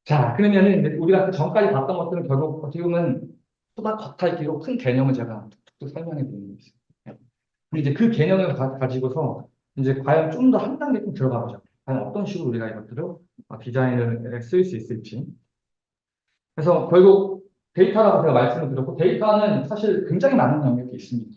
자, 그러면은 이제 우리가 그 전까지 봤던 것들은 결국 어떻게 보면 보다 겉핥기로 큰 개념을 제가 툭툭 설명해 드리는 게 있어요. 네. 근데 이제 그 개념을 가지고서 이제 과연 좀 더 한 단계 좀 들어가 보죠. 과연 어떤 식으로 우리가 이것들을 디자인을 쓸 수 있을지. 그래서 결국 데이터라고 제가 말씀을 드렸고, 데이터는 사실 굉장히 많은 영역이 있습니다.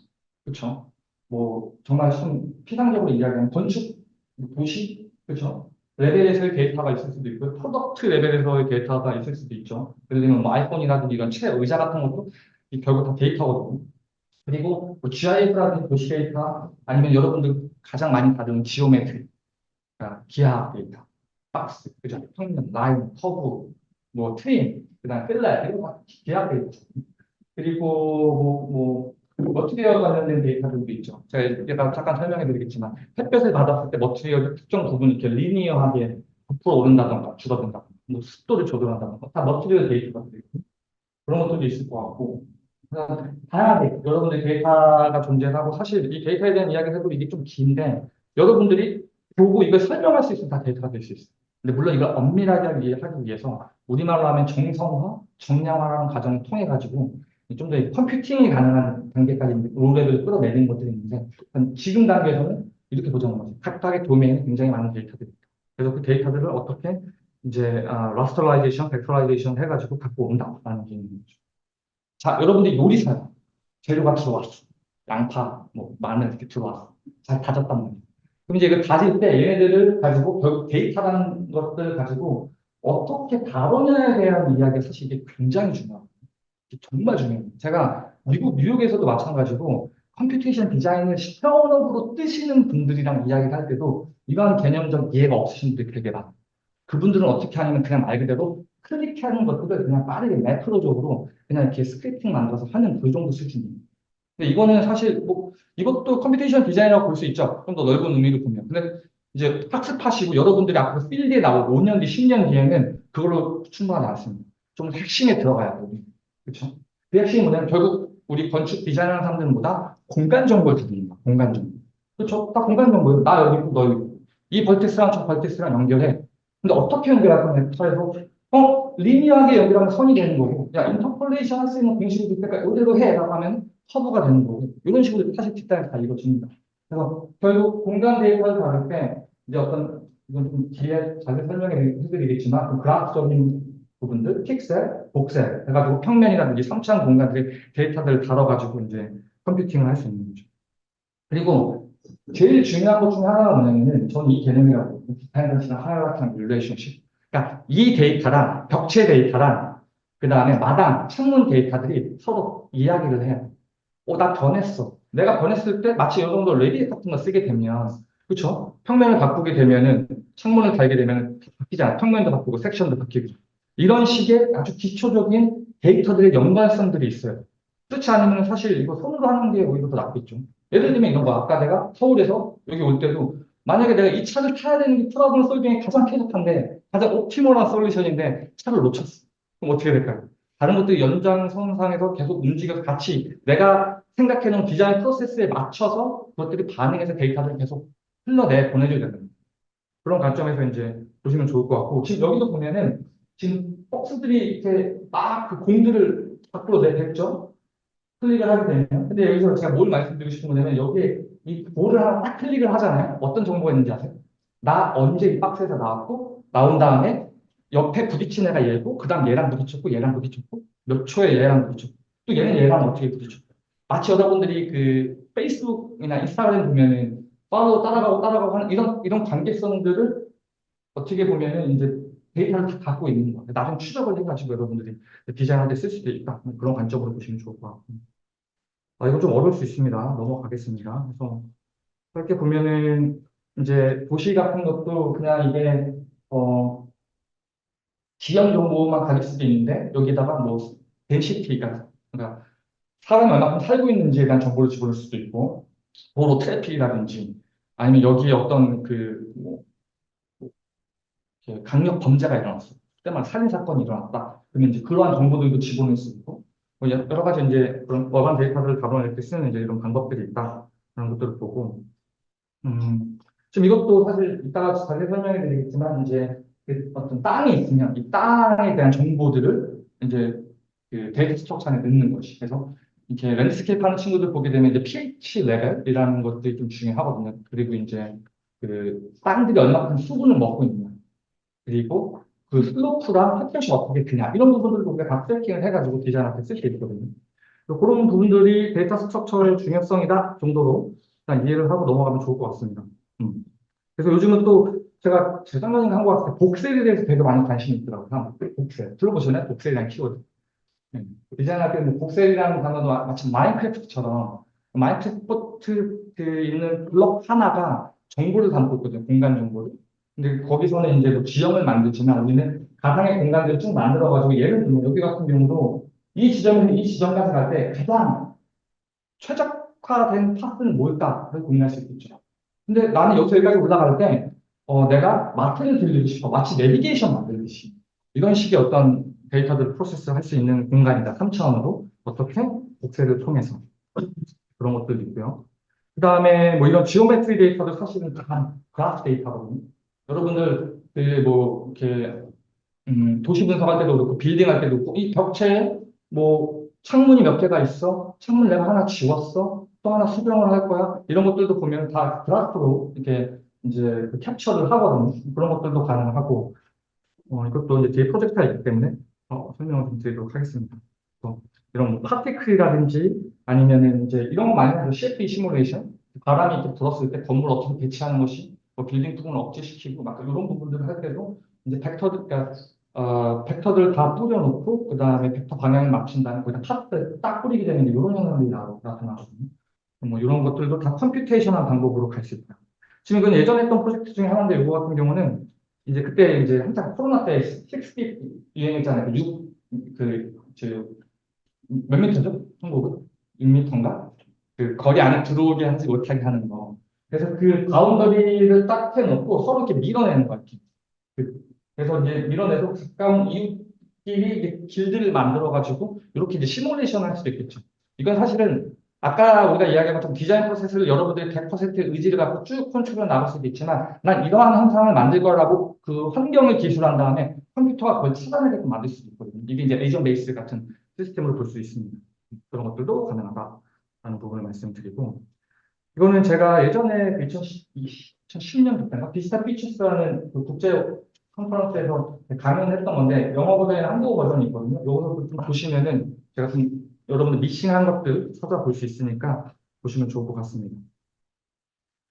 그렇죠? 뭐 정말 좀 피상적으로 이야기하면 건축, 뭐 도시, 그렇죠? 레벨에서의 데이터가 있을 수도 있고, 프로덕트 레벨에서의 데이터가 있을 수도 있죠. 예를 들면 뭐 아이폰이라든지 이런 최의자 같은 것도 결국 다 데이터거든요. 그리고 뭐 GIF라든지 도시 데이터, 아니면 여러분들 가장 많이 다루는 지오메트리, 그러니까 기하 데이터, 박스, 그죠? 평면, 라인, 커브, 뭐 트림, 그다음 필렛, 이런 거 기하 데이터. 그리고 머티리얼 관련된 데이터들도 있죠. 제가 이따가 잠깐 설명해 드리겠지만 햇볕을 받았을 때 머티리얼이 특정 부분 이렇게 리니어하게 부풀어 오른다던가 줄어든다던가 뭐 습도를 조절한다던가 다 머티리얼 데이터가 되고 그런 것들도 있을 것 같고 다양하게 여러분들 데이터가 존재하고 사실 이 데이터에 대한 이야기를 해도 이게 좀 긴데 여러분들이 보고 이걸 설명할 수 있으면 다 데이터가 될 수 있어요. 근데 물론 이걸 엄밀하게 하기 위해서 우리말로 하면 정성화, 정량화라는 과정을 통해 가지고 좀 더 컴퓨팅이 가능한 단계까지 롤레벨을 끌어내리는 것들이 있는데 지금 단계에서는 이렇게 보자는 거죠. 각각의 도메인에 굉장히 많은 데이터들이 있다. 그래서 그 데이터들을 어떻게 이제 라스터라이제이션, 벡터라이제이션 해가지고 갖고 온다라는 개념이죠. 자, 여러분들 요리사요. 재료가 들어왔어. 양파, 뭐, 마늘 이렇게 들어왔어. 잘 다졌단 말이에요. 그럼 이제 이걸 다질 때 얘네들을 가지고 결국 데이터라는 것들을 가지고 어떻게 다루냐에 대한 이야기가 사실 이게 굉장히 중요합니다. 이게 정말 중요해요. 제가 뉴욕에서도 마찬가지고 컴퓨테이션 디자인을 실험으로 뜨시는 분들이랑 이야기를 할 때도 이러한 개념적 이해가 없으신 분들이 되게 많아요. 그분들은 어떻게 하냐면 그냥 말 그대로 클릭하는 것들을 그냥 빠르게 매크로적으로 그냥 이렇게 스크립팅 만들어서 하는 그 정도 수준이에요. 근데 이거는 사실 뭐 이것도 컴퓨테이션 디자인이라고 볼 수 있죠. 좀 더 넓은 의미로 보면. 근데 이제 학습하시고 여러분들이 앞으로 필드에 나오고 5년 뒤, 10년 뒤에는 그걸로 충분하지 않습니다. 좀 핵심에 들어가야 돼요. 그렇죠? 그 핵심이 뭐냐면 결국 우리 건축 디자인하는 사람들보다 공간 정보를 드립니다. 공간 정보. 그렇죠? 다 공간 정보예요. 나 여기 있고 너 여기 있고. 이 벌텍스랑 저 벌텍스랑 연결해. 근데 어떻게 연결할 거냐? 벡터에서 리니어하게 연결하면 선이 되는 거고, 야, 인터폴레이션 할 수 있는 공식을 줄 때까지 이대로 해. 라고 하면 커브가 되는 거고, 이런 식으로 사실 뒷단에서 다 이루어집니다. 그래서 결국 공간 데이터를 다룰 때, 이제 이건 좀 뒤에 자세히 설명해 드리겠지만, 그 그래프적인 부분들, 픽셀, 복셀, 해가지고 평면이라든지 3차원 공간들의 데이터들을 다뤄가지고 이제 컴퓨팅을 할 수 있는 거죠. 그리고 제일 중요한 것 중에 하나가 뭐냐면은 저는 이 개념이라고 디펜던시나 하이라키랑 릴레이션십. 그러니까 이 데이터랑 벽체 데이터랑 그 다음에 마당, 창문 데이터들이 서로 이야기를 해요. 나 변했어. 내가 변했을 때 마치 이 정도 레딧 같은 거 쓰게 되면 그렇죠? 평면을 바꾸게 되면은 창문을 달게 되면 바뀌잖아. 평면도 바꾸고 섹션도 바뀌고 이런 식의 아주 기초적인 데이터들의 연관성들이 있어요. 그렇지 않으면 사실 이거 손으로 하는 게 오히려 더 낫겠죠. 예를 들면 이런 거 아까 내가 서울에서 여기 올 때도 만약에 내가 이 차를 타야 되는 게 프로블럼 솔빙이 가장 쾌적한데 가장 옵티멀한 솔루션인데 차를 놓쳤어. 그럼 어떻게 될까요? 다른 것들이 연장선상에서 계속 움직여서 같이 내가 생각해놓은 디자인 프로세스에 맞춰서 그것들이 반응해서 데이터를 계속 흘러내 보내줘야 되는 거예요. 그런 관점에서 이제 보시면 좋을 것 같고 지금 여기도 보면은 지금 박스들이 이렇게 막 그 공들을 밖으로 내겠죠? 클릭을 하게 되면. 근데 여기서 제가 뭘 말씀드리고 싶은 거냐면 여기에 이 볼을 하나 딱 클릭을 하잖아요. 어떤 정보가 있는지 아세요? 나 언제 이 박스에서 나왔고 나온 다음에 옆에 부딪힌 애가 얘고 그다음 얘랑 부딪혔고 얘랑 부딪혔고 몇 초에 얘랑 부딪혔고 또 얘는 얘랑 어떻게 부딪혔고 마치 여러분들이 그 페이스북이나 인스타그램 보면은 팔로우 따라가고 하는 이런 관계성들을 어떻게 보면은 이제 데이터를 다 갖고 있는 거예요. 나중 추적을 해가지고 여러분들이 디자인할 때 쓸 수도 있다. 그런 관점으로 보시면 좋을 것 같고. 이거 좀 어려울 수 있습니다. 넘어가겠습니다. 그래서 그렇게 보면은 이제 도시 같은 것도 그냥 이게 어 지형 정보만 가질 수도 있는데 여기다가 뭐 덴시티가 그러니까 사람이 얼마큼 살고 있는지에 대한 정보를 집어넣을 수도 있고 도로 트래픽이라든지 아니면 여기에 어떤 그뭐 강력 범죄가 일어났어. 그때 막 살인 사건이 일어났다. 그러면 이제 그러한 정보들도 집어넣을 수 있고 뭐 여러 가지 이제 그런 어반 데이터들을 다뤄낼 때 쓰는 이제 이런 방법들이 있다. 그런 것들을 보고 지금 이것도 사실 이따가 자세히 설명해 드리겠지만 이제 그 어떤 땅이 있으면 이 땅에 대한 정보들을 이제 그 데이터 스트럭처 안에 넣는 것이. 그래서 이렇게 랜드스케이프 하는 친구들 보게 되면 이제 pH 레벨이라는 것들이 좀 중요하거든요. 그리고 이제 그 땅들이 얼마큼 수분을 먹고 있냐. 그리고 그 슬로프랑 햇볕이 어떻게 드냐. 이런 부분들을 우리가 다 트래킹을 해가지고 디자인할 때 쓸 수 있거든요. 그런 부분들이 데이터 스트럭처의 중요성이다 정도로 일단 이해를 하고 넘어가면 좋을 것 같습니다. 음. 그래서 요즘은 또 제가 재작년에 한거 같을 때 복셀에 대해서 되게 많이 관심이 있더라고요. 복셀. 들어보셨나요? 복셀이라는 키워드. 디자인할 때는 복셀이라는 단어도 마치 마인크래프트처럼 마인크래프트 있는 블럭 하나가 정보를 담고 있거든요. 공간 정보를. 근데 거기서는 이제 뭐 지형을 만들지만 우리는 가상의 공간들을 쭉 만들어가지고 예를 들면 여기 같은 경우도 이 지점에서 이 지점까지 갈 때 가장 최적화된 파스는 뭘까를 고민할 수 있겠죠. 근데 나는 여기서 여기까지 올라갈 때, 내가 마트를 들리고 싶어. 마치 내비게이션 만들듯이. 이런 식의 어떤 데이터들을 프로세스 할 수 있는 공간이다. 3차원으로. 어떻게? 복세를 통해서. 그런 것들도 있고요. 그 다음에 뭐 이런 지오메트리 데이터도 사실은 다 그래프 데이터거든요. 여러분들, 이렇게, 도시 분석할 때도 그렇고, 빌딩 할 때도 그렇고, 이 벽체에 뭐, 창문이 몇 개가 있어? 창문 내가 하나 지웠어? 또 하나 수정을 할 거야? 이런 것들도 보면 다 그래프로 이렇게 이제 그 캡처를 하거든요. 그런 것들도 가능하고, 이것도 이제 뒤에 프로젝트가 있기 때문에, 설명을 좀 드리도록 하겠습니다. 또 이런 뭐 파티클이라든지 아니면은 이제 이런 거 많이 하죠. CFD 시뮬레이션. 바람이 이렇게 불었을 때 건물 어떻게 배치하는 것이, 뭐 빌딩 부분을 억제시키고 막 이런 부분들을 할 때도 이제 그러니까 벡터들 다 뿌려놓고, 그 다음에 벡터 방향을 맞춘 다음에 거기다 파트 딱 뿌리게 되는 이런 현상들이 나타나거든요. 뭐 이런 것들도 다 컴퓨테이션한 방법으로 갈 수 있다. 지금 이건 예전에 했던 프로젝트 중에 하나인데, 이거 같은 경우는 이제 그때 이제 한창 코로나 때 6피 유행했잖아요. 몇 미터죠? 한국은? 6미터인가? 그 거리 안에 들어오게 하지 못하게 하는 거. 그래서 그 바운더리를 딱 해놓고 서로 이렇게 밀어내는 거 같아요. 그- 그래서 이제 밀어내서 가까운 이웃끼리 이제 길들을 만들어가지고 이렇게 이제 시뮬레이션 할 수도 있겠죠. 이건 사실은 아까 우리가 이야기한 것처럼 디자인 프로세스를 여러분들이 100%의 의지를 갖고 쭉 컨트롤 나갈 수도 있지만, 난 이러한 현상을 만들 거라고 그 환경을 기술한 다음에 컴퓨터가 그걸 찾아내게끔 만들 수도 있거든요. 이게 이제 에이전 베이스 같은 시스템으로 볼 수 있습니다. 그런 것들도 가능하다라는 부분을 말씀드리고, 이거는 제가 예전에 2010년도인가 비슷한 피처스라는 그 국제 컨퍼런스에서 강연을 했던 건데, 영어 버전이나 한국어 버전이 있거든요. 요거를 좀 보시면은 제가 좀 여러분들 미싱한 것들 찾아볼 수 있으니까 보시면 좋을 것 같습니다.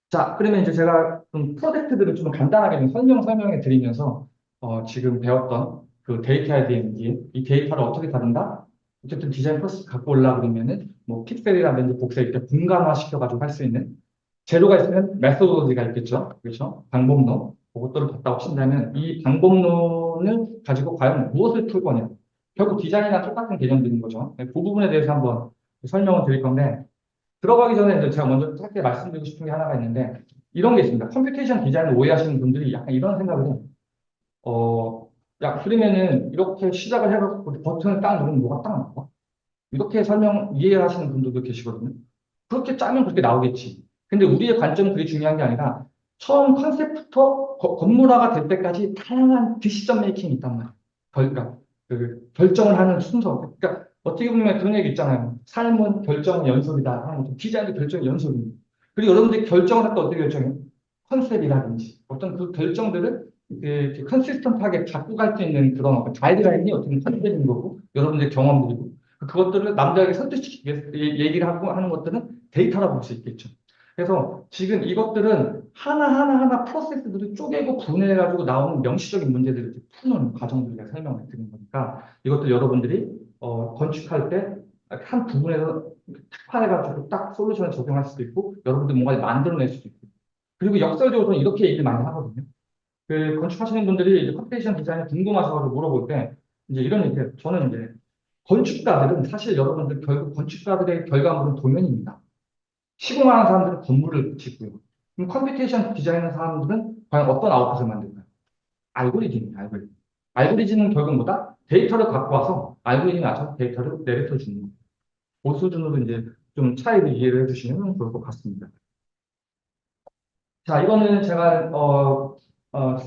자, 그러면 이제 제가 좀 프로젝트들을 좀 간단하게 좀 설명해 드리면서 지금 배웠던 그 데이터에 대한 이 데이터를 어떻게 다룬다? 어쨌든 디자인 프로세스 갖고 올라 그러면은 뭐 픽셀이라든지 복셀 이렇게 분간화 시켜가지고 할 수 있는 재료가 있으면 메소드가 있겠죠. 그렇죠? 방법론. 그것들을 갖다 친다면 이 방법론을 가지고 과연 무엇을 풀 거냐. 결국 디자인이랑 똑같은 개념들인 거죠. 그 부분에 대해서 한번 설명을 드릴 건데, 들어가기 전에 이제 제가 먼저 짧게 말씀드리고 싶은 게 하나가 있는데, 이런 게 있습니다. 컴퓨테이션 디자인을 오해하시는 분들이 약간 이런 생각을 해요. 그러면은 이렇게 시작을 해갖고 버튼을 딱 누르면 뭐가 딱 나와? 이렇게 이해하시는 분들도 계시거든요. 그렇게 짜면 그렇게 나오겠지. 근데 우리의 관점은 그게 중요한 게 아니라 처음 컨셉부터 건물화가 될 때까지 다양한 디시전 메이킹이 있단 말이에요. 그러니까 그 결정을 하는 순서. 그러니까 어떻게 보면 그런 얘기 있잖아요. 삶은 결정의 연속이다 하는 것도 디자인도 결정의 연속입니다. 그리고 여러분들이 결정을 할 때 어떻게 결정해요? 컨셉이라든지 어떤 그 결정들을 컨시스턴트하게 갖고 갈 수 있는 그런 어떤 가이드라인이 어떻게 컨셉인 거고, 여러분들의 경험들이고, 그것들을 남들에게 설득시키기 위해서 얘기를 하고 하는 것들은 데이터라고 볼 수 있겠죠. 그래서 지금 이것들은 하나하나 프로세스들을 쪼개고 분해해가지고 나오는 명시적인 문제들을 푸는 과정들을 설명을 드리는 거니까, 이것도 여러분들이 건축할 때 한 부분에서 특화해가지고 딱 솔루션을 적용할 수도 있고, 여러분들 뭔가를 만들어낼 수도 있고. 그리고 역설적으로는 이렇게 얘기를 많이 하거든요. 그 건축하시는 분들이 이제 컨스트럭션 디자인이 궁금하셔가지고 물어볼 때 이제 이런 얘기예요. 저는 이제 건축가들은 사실 여러분들 결국 건축가들의 결과물은 도면입니다. 시공하는 사람들은 건물을 짓고요. 그럼 컴퓨테이션 디자인하는 사람들은 과연 어떤 아웃풋을 만들까요? 알고리즘이에요, 알고리즘. 알고리즘은 결국 뭐다? 데이터를 갖고 와서 알고리즘이 와서 데이터를 내뱉어 주는 거예요. 그 수준으로 이제 좀 차이를 이해를 해주시면 좋을 것 같습니다. 자, 이거는 제가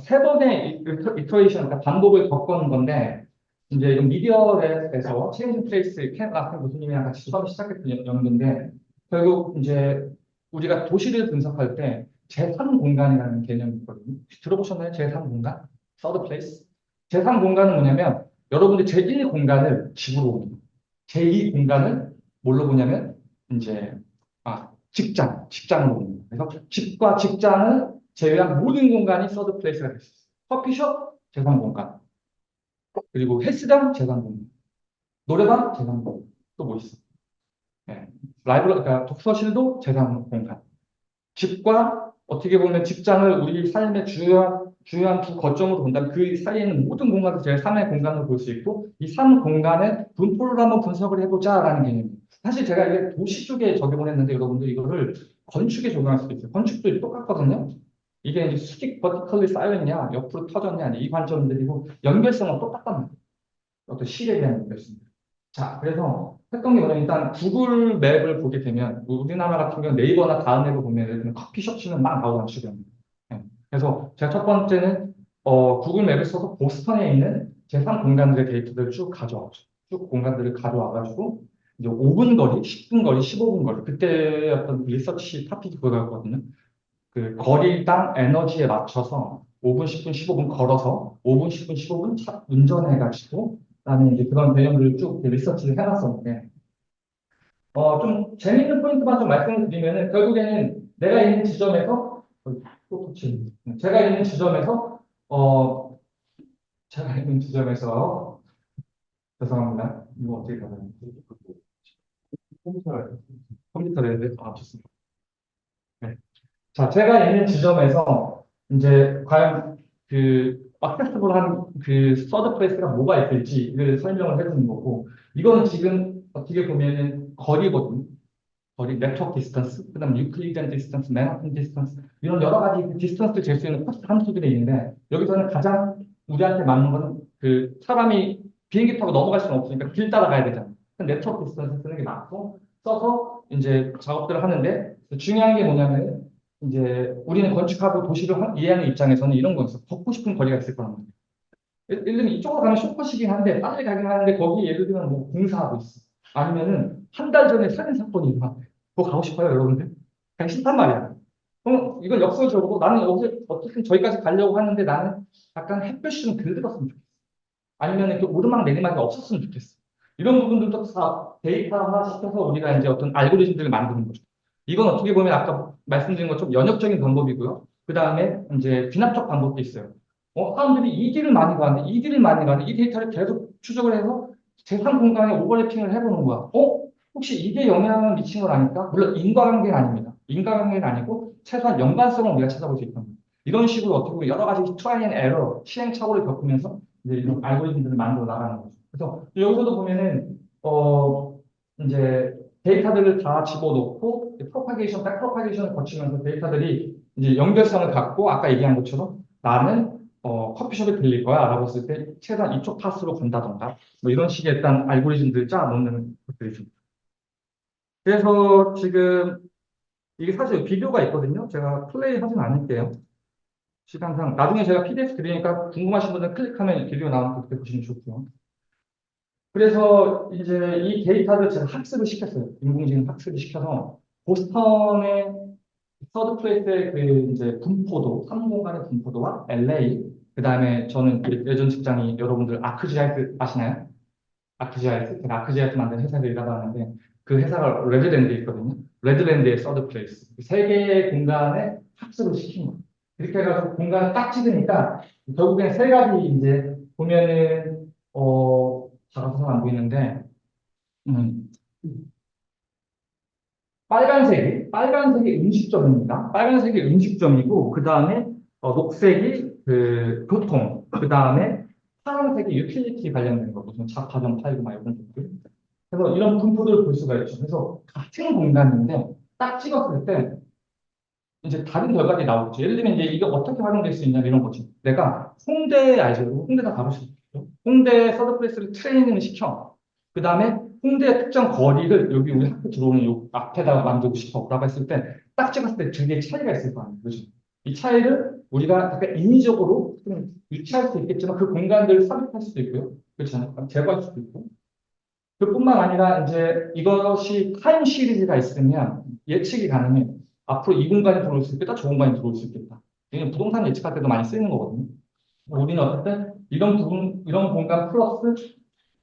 세 번의 이터레이션, 그러니까 반복을 겪은 건데, 이제 이건 미디어에서 체인지 플레이스, 켄 라프 교수님이랑 같이 처음 시작했던 연구인데, 결국 이제 우리가 도시를 분석할 때 제3 공간이라는 개념이 있거든요. 혹시 들어보셨나요? 제3 공간? third place? 제3 공간은 뭐냐면, 여러분들 제1 공간을 집으로 옵니다. 제2 공간을 뭘로 보냐면, 이제, 직장으로 옵니다. 그래서 집과 직장을 제외한 모든 공간이 서드 플레이스가 될 수 있어요. 커피숍, 제3 공간. 그리고 헬스장, 제3 공간. 노래방, 제3 공간. 또 뭐 있어? 네. 그러니까 독서실도 제3 공간. 집과 어떻게 보면 직장을 우리 삶의 중요한 두 거점으로 본다면 그 사이에 있는 모든 공간을 제3의 공간으로 볼 수 있고 이 3공간의 분포를 한번 분석을 해보자라는 개념입니다. 사실 제가 이게 도시 쪽에 적용을 했는데 여러분들 이거를 건축에 적용할 수도 있어요. 건축도 똑같거든요. 이게 이제 수직 버티컬리 쌓여있냐, 옆으로 터졌냐, 이 관점들이고 연결성은 똑같단 말이에요. 어떤 실에 대한 연결성. 자, 그래서 했던 게 뭐냐면 일단 구글 맵을 보게 되면 우리나라 같은 경우는 네이버나 다음 앱을 보면 예를 들면 커피숍 치면 막 나오잖아요, 주변에. 예. 그래서 제가 첫 번째는 구글 맵을 써서 보스턴에 있는 제3 공간들의 데이터들을 쭉 가져왔죠. 쭉 공간들을 가져와가지고 이제 5분 거리, 10분 거리, 15분 거리 그때 어떤 리서치 토픽이 그거였거든요. 그 거리당 에너지에 맞춰서 5분, 10분, 15분 걸어서 5분, 10분, 15분 운전해가지고 그다음에 이제 그런 개념들을 쭉 리서치를 해놨었는데 좀 재밌는 포인트만 좀 말씀을 드리면은 결국에는 내가 있는 지점에서 또 터치. 어 제가 있는 지점에서 죄송합니다. 이거 어떻게 가나요? 컴퓨터를 좋습니다. 네. 자, 제가 있는 지점에서 이제 과연 그 액세스블한 그 서드 플레이스가 뭐가 있을지를 설명을 해주는 거고 이거는 지금 어떻게 보면은 거리거든요. 거리, 네트워크 디스턴스, 그다음 유클리디안 디스턴스, 맨하튼 디스턴스 이런 여러 가지 그 디스턴스를 잴 수 있는 코스트 함수들이 있는데 여기서는 가장 우리한테 맞는 거는 그 사람이 비행기 타고 넘어갈 수는 없으니까 길 따라가야 되잖아요. 네트워크 디스턴스 쓰는 게 맞고 써서 이제 작업들을 하는데 중요한 게 뭐냐면 이제 우리는 건축하고 도시를 이해하는 입장에서는 이런 거 있어. 걷고 싶은 거리가 있을 거란 말이에요. 예를 들면 이쪽으로 가면 쇼컷이긴 한데 빨리 가긴 하는데 거기 예를 들면 뭐 공사하고 있어. 아니면은 한 달 전에 살인 사건이 일어나. 그거 가고 싶어요, 여러분들? 가기 싫단 말이야. 그럼 이걸 역설적으로 나는 여기 어떻게 저기까지 가려고 하는데 나는 약간 햇볕이 좀 덜 들었으면 좋겠어. 아니면 이렇게 오르막 내리막이 없었으면 좋겠어. 이런 부분들도 다 데이터화 시켜서 우리가 이제 어떤 알고리즘들을 만드는 거죠. 이건 어떻게 보면 아까 말씀드린 것처럼 연역적인 방법이고요. 그 다음에 이제 귀납적 방법도 있어요. 사람들이 이 길을 많이 가는데 이 길을 많이 가는데 이 데이터를 계속 추적을 해서 제3 공간에 오버래핑을 해보는 거야. 혹시 이게 영향을 미친 건 아닐까? 물론 인과관계는 아닙니다. 인과관계는 아니고 최소한 연관성을 우리가 찾아볼 수 있다. 이런 식으로 어떻게 보면 여러 가지 트라이 앤 에러, 시행착오를 겪으면서 이제 이런 알고리즘들을 만들어 나가는 거죠. 그래서 여기서도 보면은 이제 데이터들을 다 집어넣고 프로파게이션, 백프로파게이션을 거치면서 데이터들이 이제 연결성을 갖고 아까 얘기한 것처럼 나는 커피숍에 들릴 거야 라고 했을 때 최대한 이쪽 파스로 간다던가 뭐 이런 식의 일단 알고리즘들 짜 놓는 것들이 좀. 그래서 지금 이게 사실 비디오가 있거든요. 제가 플레이 하진 않을게요. 시간상 나중에 제가 PDF 드리니까 궁금하신 분들 클릭하면 비디오 나오니까 그렇게 보시면 좋고요. 그래서 이제 이 데이터를 제가 학습을 시켰어요. 인공지능 학습을 시켜서 보스턴의 서드 플레이스의 그 이제 분포도, 상공간의 분포도와 LA, 그 다음에 저는 그 예전 직장이 여러분들 아크지아이트 아시나요? 아크지아이트, 제가 아크지아이트 만든 회사에 일하다 하는데 그 회사가 레드랜드에 있거든요. 레드랜드의 서드 플레이스. 세 개의 공간에 학습을 시킨 거예요. 이렇게 해가지고 공간을 딱 찍으니까 결국엔 세 가지 이제 보면은 작아서 안 보이는데 음, 빨간색이 음식점입니다. 빨간색이 음식점이고, 그 다음에 녹색이 그 교통, 그 다음에 파란색이 유틸리티 관련된 거, 무슨 자파점 팔고 막 이런 것들. 그래서 이런 분포들을 볼 수가 있죠. 그래서 같은 공간인데 딱 찍었을 때 이제 다른 결과들이 나오겠죠. 예를 들면 이제 이게 어떻게 활용될 수 있냐 이런 거지. 내가 홍대 알죠? 홍대 다 가보시죠. 홍대 서드플레이스를 트레이닝을 시켜. 그 다음에 홍대의 특정 거리를 여기 우리 학교 들어오는 요 앞에다가 만들고 싶어라고 했을 때 딱 찍었을 때 되게 차이가 있을 거 아니에요. 그죠? 이 차이를 우리가 약간 인위적으로 좀 유치할 수 있겠지만 그 공간들을 삽입할 수도 있고요. 그렇지 않을까? 제거할 수도 있고. 그뿐만 아니라 이제 이것이 타임 시리즈가 있으면 예측이 가능해. 앞으로 이 공간이 들어올 수 있겠다, 저 공간이 들어올 수 있겠다. 이건 부동산 예측할 때도 많이 쓰이는 거거든요. 우리는 어쨌든 이런 부분, 이런 공간 플러스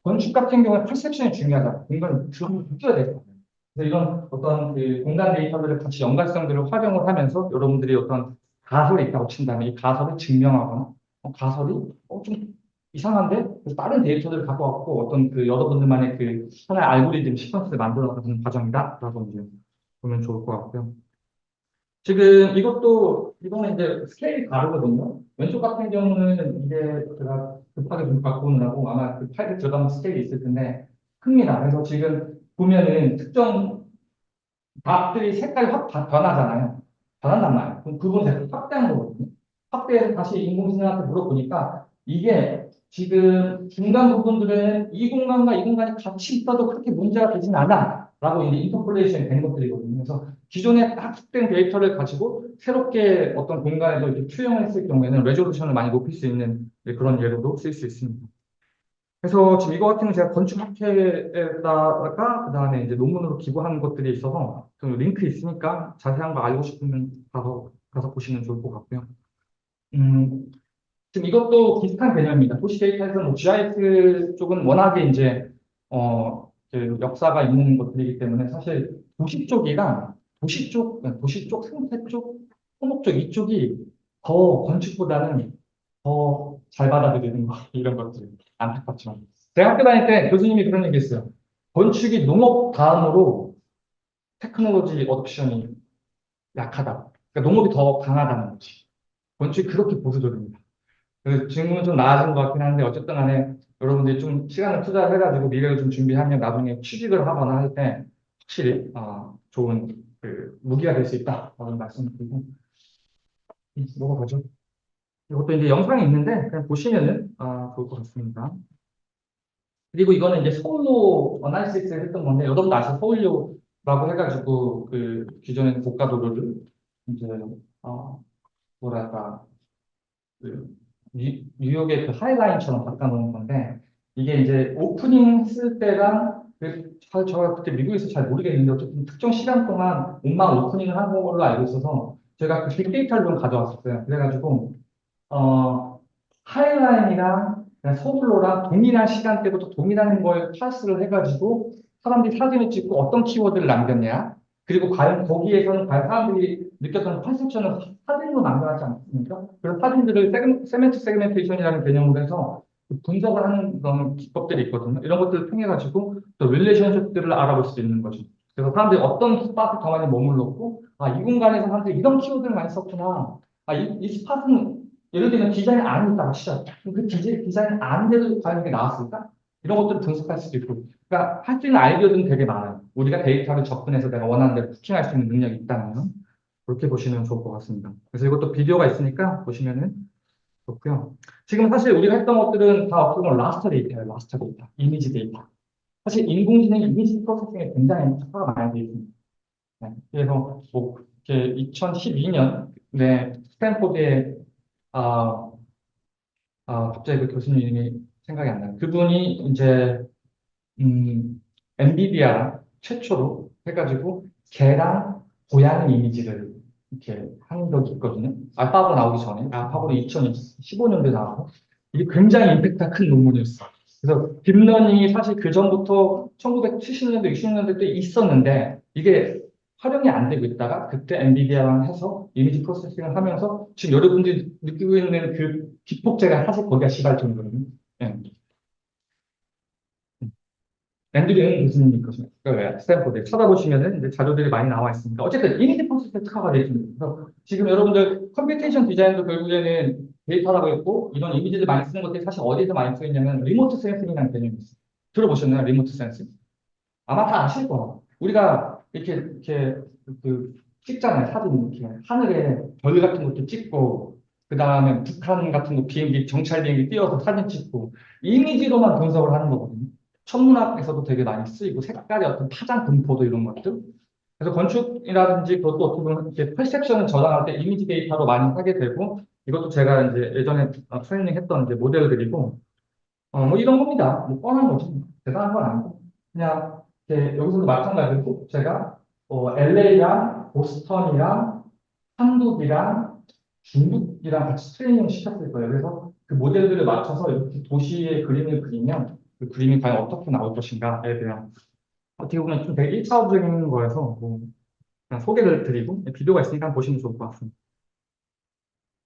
건축 같은 경우에 퍼셉션이 중요하다. 공간을 들어오면 느껴야 돼요. 그래서 이런 어떤 그 공간 데이터들을 같이 연관성들을 활용을 하면서 여러분들이 어떤 가설이 있다고 친다면 이 가설을 증명하거나 가설이 좀 이상한데 그래서 다른 데이터들을 갖고 왔고 어떤 그 여러분들만의 그 하나의 알고리즘 시퀀스를 만들어 가는 과정이다라고 이제 보면 좋을 것 같고요. 지금 이거는 이제 스케일이 다르거든요. 왼쪽 같은 경우는 이게 제가 급하게 좀 갖고 오느라고 아마 그 파일에 들어가면 스케일이 있을 텐데 큽니다. 그래서 지금 보면은 특정 값들이 색깔이 확 변하잖아요. 변한단 말이에요. 그럼 그건 계속 확대한 거거든요. 확대해서 다시 인공지능한테 물어보니까 이게 지금 중간 부분들은 이 공간과 이 공간이 같이 있어도 그렇게 문제가 되진 않아. 라고 이제 인터폴레이션이 된 것들이거든요. 그래서 기존에 딱 특된 데이터를 가지고 새롭게 어떤 공간에서 이렇게 투영했을 경우에는 레졸루션을 많이 높일 수 있는 그런 예로도 쓸 수 있습니다. 그래서 지금 이거 같은 경우 제가 건축학회에다가 그다음에 이제 논문으로 기부하는 것들이 있어서 그 링크 있으니까 자세한 거 알고 싶으면 가서 보시면 좋을 것 같고요. 음, 지금 이것도 비슷한 개념입니다. 도시 데이터에서는 뭐 GIS 쪽은 워낙에 이제 그 역사가 있는 것들이기 때문에 사실 도시 쪽, 생태 쪽, 토목 쪽 이쪽이 더 건축보다는 더 잘 받아들이는 거 이런 것들 안타깝지만 제가 학교 다닐 때 교수님이 그런 얘기 했어요. 건축이 농업 다음으로 테크놀로지 어덕션이 약하다. 그러니까 농업이 더 강하다는 거지. 건축이 그렇게 보수적입니다. 그래서 지금은 좀 나아진 것 같긴 한데 어쨌든 간에 여러분들이 좀 시간을 투자해가지고 미래를 좀 준비하면 나중에 취직을 하거나 할 때 확실히 좋은 그 무기가 될 수 있다. 라는 말씀을 드리고 넘어가죠. 이것도 이제 영상이 있는데 그냥 보시면은 좋을 것 같습니다. 그리고 이거는 이제 서울로 어나리시스를 했던 건데 여러분도 아시죠? 서울요라고 해가지고 그 기존의 고가도로를 이제 뭐랄까 그 뉴욕의 그 하이라인처럼 바꿔놓은 건데 이게 이제 오프닝 했을 때랑 제가 그때 미국에서 잘 모르겠는데 어쨌든 특정 시간 동안 옷만 오프닝을 한 걸로 알고 있어서 제가 그 빅데이터를 좀 가져왔었어요. 그래가지고 하이라인이랑 그냥 서울로랑 동일한 시간대부터 동일한 걸 파스를 해가지고 사람들이 사진을 찍고 어떤 키워드를 남겼냐. 그리고 과연 거기에서는 과연 사람들이 느꼈던 퍼셉션을 사진으로 남겨놨지 않습니까? 그래서 사진들을 세멘트 세그멘테이션이라는 개념으로 해서 분석을 하는 그런 기법들이 있거든요. 이런 것들을 통해가지고 또 릴레이션십들을 알아볼 수 있는 거죠. 그래서 사람들이 어떤 스팟을 더 많이 머물렀고, 이 공간에서 사람들이 이런 키워드를 많이 썼구나. 이 스팟은 예를 들면 디자인 안이 있다고 치죠. 그 디자인 안인데도 과연 이게 나왔을까? 이런 것들을 분석할 수도 있고. 그러니까 할 수 있는 아이디어들은 되게 많아요. 우리가 데이터를 접근해서 내가 원하는 대로 쿠킹할 수 있는 능력이 있다면 그렇게 보시면 좋을 것 같습니다. 그래서 이것도 비디오가 있으니까 보시면은 좋고요. 지금 사실 우리가 했던 것들은 다 어떻게 보면 라스터 데이터예요. 라스터 데이터. 이미지 데이터. 사실 인공지능 이미지 프로세싱에 굉장히 특화가 많이 되어 있습니다. 네. 그래서 뭐 이렇게 2012년 스탠포드의 아, 갑자기 그 교수님 이름이 생각이 안 나요. 그분이 이제 엔비디아 최초로 해가지고 개랑 고양이 이미지를 이렇게 한 적이 있거든요. 알파고 나오기 전에, 알파고는 2015년도에 나왔고, 이게 굉장히 임팩트가 큰 논문이었어요. 그래서 딥러닝이 사실 그 전부터 1970년대, 60년대 때 있었는데, 이게 활용이 안 되고 있다가, 그때 엔비디아랑 해서 이미지 프로세싱을 하면서, 지금 여러분들이 느끼고 있는 그 기폭제가 사실 거기가 시발점이거든요. 예. 앤드류 영 교수님이 그 스탠포드에 찾아보시면은 이제 자료들이 많이 나와 있습니다. 어쨌든 이미지 프로세스 특화가 되어 있습니다. 그래서 지금 여러분들 컴퓨테이션 디자인도 결국에는 데이터라고 했고 이런 이미지를 많이 쓰는 것들이 사실 어디서 많이 쓰이냐면 리모트 센싱이라는 개념이 있어요. 들어보셨나요? 리모트 센싱? 아마 다 아실 거예요. 우리가 이렇게 그 찍잖아요. 사진 이렇게 하늘에 별 같은 것도 찍고 그 다음에 북한 같은 거 비행기 정찰 비행기 띄워서 사진 찍고 이미지로만 분석을 하는 거거든요. 천문학에서도 되게 많이 쓰이고 색깔의 어떤 파장 분포도 이런 것들. 그래서 건축이라든지 그것도 어떻게 보면 이렇게 퍼셉션을 저장할 때 이미지 데이터로 많이 하게 되고 이것도 제가 이제 예전에 트레이닝 했던 이제 모델들이고, 뭐 이런 겁니다. 뭐 뻔한 거지. 뭐. 대단한 건 아니고. 그냥, 이제 여기서도 마찬가지고, 제가, LA랑 보스턴이랑 한국이랑 중국이랑 같이 트레이닝을 시켰을 거예요. 그래서 그 모델들을 맞춰서 이렇게 도시의 그림을 그리면 그 그림이 과연 어떻게 나올 것인가에 대한 어떻게 보면 좀 되게 일차원적인 거여서 뭐 그냥 소개를 드리고 비디오가 있으니까 보시면 좋을 것 같습니다.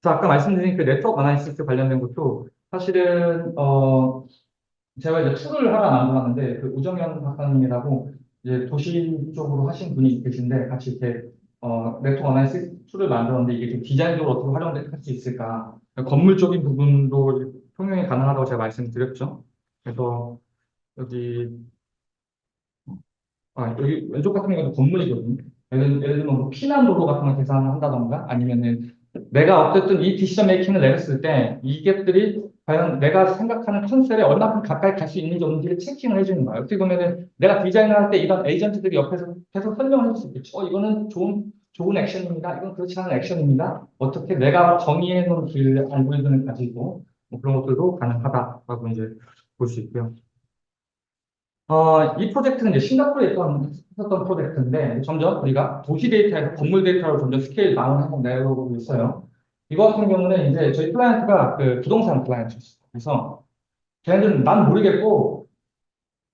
자, 아까 말씀드린 그 네트워크 어나리시스 관련된 것도 사실은 제가 이제 툴을 하나 만들었는데 그 우정현 박사님이라고 이제 도시 쪽으로 하신 분이 계신데 같이 이렇게 네트워크 어나리시스 툴을 만들었는데 이게 좀 디자인적으로 어떻게 활용할 수 있을까 건물적인 부분도 통용이 가능하다고 제가 말씀드렸죠. 그래서 여기 여기 왼쪽 같은 경우는 건물이거든요. 예를 들면 뭐 피난도로 같은 걸 계산을 한다던가 아니면은 내가 어쨌든 이 디시전 메이킹을 내렸을 때 이것들이 과연 내가 생각하는 컨셉에 얼마큼 가까이 갈 수 있는지 없는지를 체킹을 해주는 거예요. 어떻게 보면은 내가 디자인을 할 때 이런 에이전트들이 옆에서 계속 설명을 해줄 수 있겠죠. 이거는 좋은 액션입니다. 이건 그렇지 않은 액션입니다. 어떻게 내가 정의해 놓은 길 알고리즘을 가지고 뭐 그런 것들도 가능하다라고 이제 볼 수 있고요. 이 프로젝트는 이제 싱가포르에 있었던 프로젝트인데 점점 우리가 도시 데이터에서 건물 데이터로 점점 스케일 다운하고 내려오고 있어요. 이거 같은 경우는 이제 저희 클라이언트가 그 부동산 클라이언트였어요. 그래서 걔네들은 난 모르겠고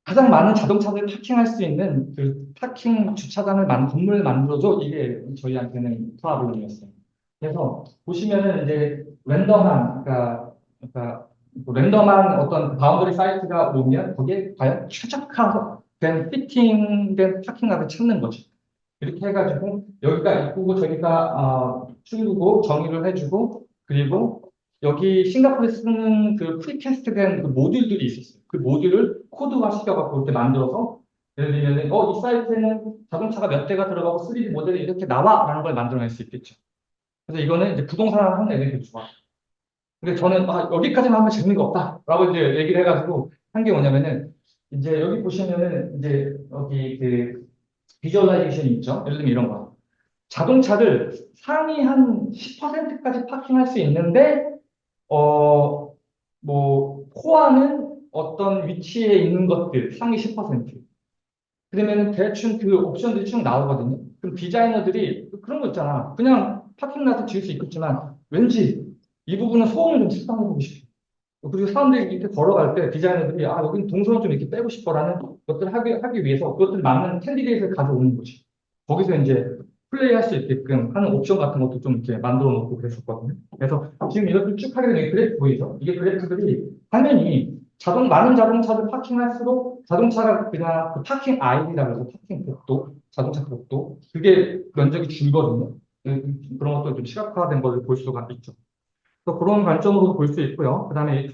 가장 많은 자동차를 파킹할 수 있는 그 파킹 주차장을 건물을 만들어줘 이게 저희한테는 프로블럼이었어요. 그래서 보시면은 이제 그러니까 뭐 랜덤한 어떤 바운더리 사이트가 오면 거기에 과연 최적화된 피팅된 파킹락을 찾는 거죠. 이렇게 해가지고 여기가 입구고 저기가 출구고 정의를 해주고 그리고 여기 싱가포르에 쓰는 그 프리캐스트된 그 모듈들이 있었어요. 그 모듈을 코드화 시켜갖고 이렇게 만들어서 예를 들면 이 사이트에는 자동차가 몇 대가 들어가고 3D 모델이 이렇게 나와라는 걸 만들어낼 수 있겠죠. 그래서 이거는 이제 부동산을 하는 애들이 좋아. 근데 저는 여기까지만 하면 재미가 없다라고 이제 얘기를 해가지고 한 게 뭐냐면은 이제 여기 보시면은 이제 여기 그 비주얼라이제이션이 있죠. 예를 들면 이런 거. 자동차를 상위 한 10%까지 파킹할 수 있는데 어 포함은 어떤 위치에 있는 것들 상위 10%. 그러면 대충 그 옵션들이 쭉 나오거든요. 그럼 디자이너들이 그런 거 있잖아. 그냥 파킹라도 지을 수 있겠지만 왠지 이 부분은 소음을 좀 측정해보고 싶어. 그리고 사람들이 이렇게 걸어갈 때 디자이너들이 여기는 동선을 좀 이렇게 빼고 싶어라는 것들을 하기 위해서 그것들 맞는 캔디데이트를 가져오는 거지. 거기서 이제 플레이할 수 있게끔 하는 옵션 같은 것도 좀 이렇게 만들어 놓고 그랬었거든요. 그래서 지금 이것들 쭉 하게 되면 그래프 보이죠? 이게 그래프들이 당연히 많은 자동차를 파킹할수록 자동차가 그냥 그 파킹 아이디라고 해서 파킹 복도, 자동차 복도, 그게 면적이 줄거든요. 그런 것도 좀 시각화된 걸 볼 수가 있죠. 또 그런 관점으로 볼 수 있고요. 그 다음에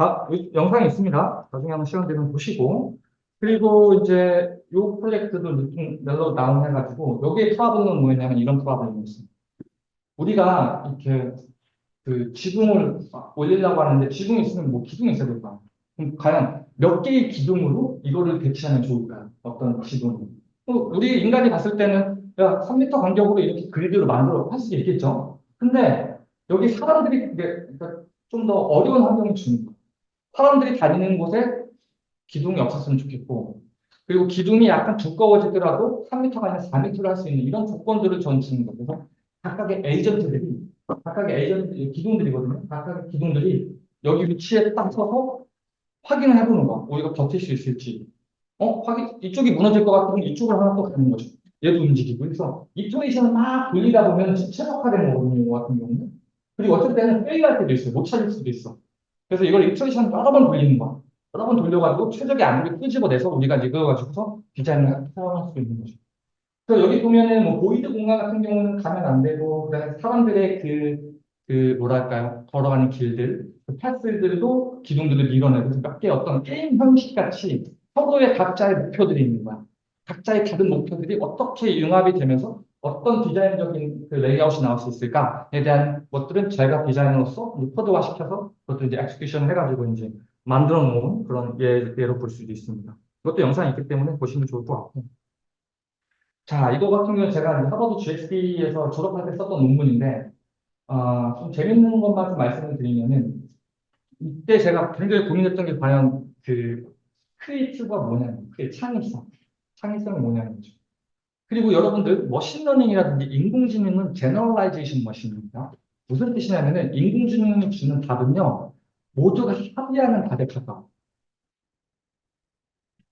영상이 있습니다. 나중에 한번 시간 되면 보시고. 그리고 이제 요 프로젝트도 멜로 다운해가지고, 여기에 프로블럼은 뭐였냐면 이런 프로블럼이 있습니다. 우리가 이렇게 그 지붕을 올리려고 하는데 지붕이 있으면 뭐 기둥이 있어야 될 거 아니에요. 그럼 과연 몇 개의 기둥으로 이거를 배치하면 좋을까요? 어떤 지붕을. 우리 인간이 봤을 때는 야, 3m 간격으로 이렇게 그리드로 만들어 할 수 있겠죠. 근데 여기 사람들이 그러니까 좀 더 어려운 환경을 주는 거예요. 사람들이 다니는 곳에 기둥이 없었으면 좋겠고, 그리고 기둥이 약간 두꺼워지더라도 3m가 아니라 4m를 할 수 있는 이런 조건들을 전 주는 거예요. 그래서 각각의 에이전트 기둥들이거든요. 각각의 기둥들이 여기 위치에 딱 서서 확인을 해보는 거. 우리가 버틸 수 있을지. 이쪽이 무너질 것 같으면 이쪽을 하나 또 가는 거죠. 얘도 움직이고. 그래서 이터레이션을 막 돌리다 보면 최적화된 거거든요. 이거 같은 경우는. 그리고 어쩔 때는 페일할 때도 있어요. 못 찾을 수도 있어. 그래서 이걸 이터레이션 여러 번 돌리는 거야. 여러 번 돌려가지고 최적의 안을 끄집어내서 우리가 이제 그거 가지고서 디자인을 사용할 수 있는 거죠. 그래서 여기 보면은 뭐 보이드 공간 같은 경우는 가면 안 되고, 그다음에 사람들의 뭐랄까요, 걸어가는 길들, 그 패스들도 기둥들을 밀어내고, 몇 개 어떤 게임 형식 같이 서로의 각자의 목표들이 있는 거야. 각자의 작은 목표들이 어떻게 융합이 되면서 어떤 디자인적인 그 레이아웃이 나올 수 있을까에 대한 것들은 제가 디자이너로서 코드화 시켜서 그것도 이제 엑스큐션 해가지고 이제 만들어 놓은 그런 예로 볼 수도 있습니다. 이것도 영상이 있기 때문에 보시면 좋을 것 같고. 자, 이거 같은 경우는 제가 하버드 GXP에서 졸업할 때 썼던 논문인데, 좀 재밌는 것만 좀 말씀을 드리면은, 이때 제가 굉장히 고민했던 게 과연 그 크리에이티브가 뭐냐는, 그 창의성. 창의성이 뭐냐는 거죠. 그리고 여러분들 머신러닝이라든지 인공지능은 제너럴라이제이션 머신입니다. 무슨 뜻이냐면은 인공지능이 주는 답은요, 모두가 합의하는 답에 가까워.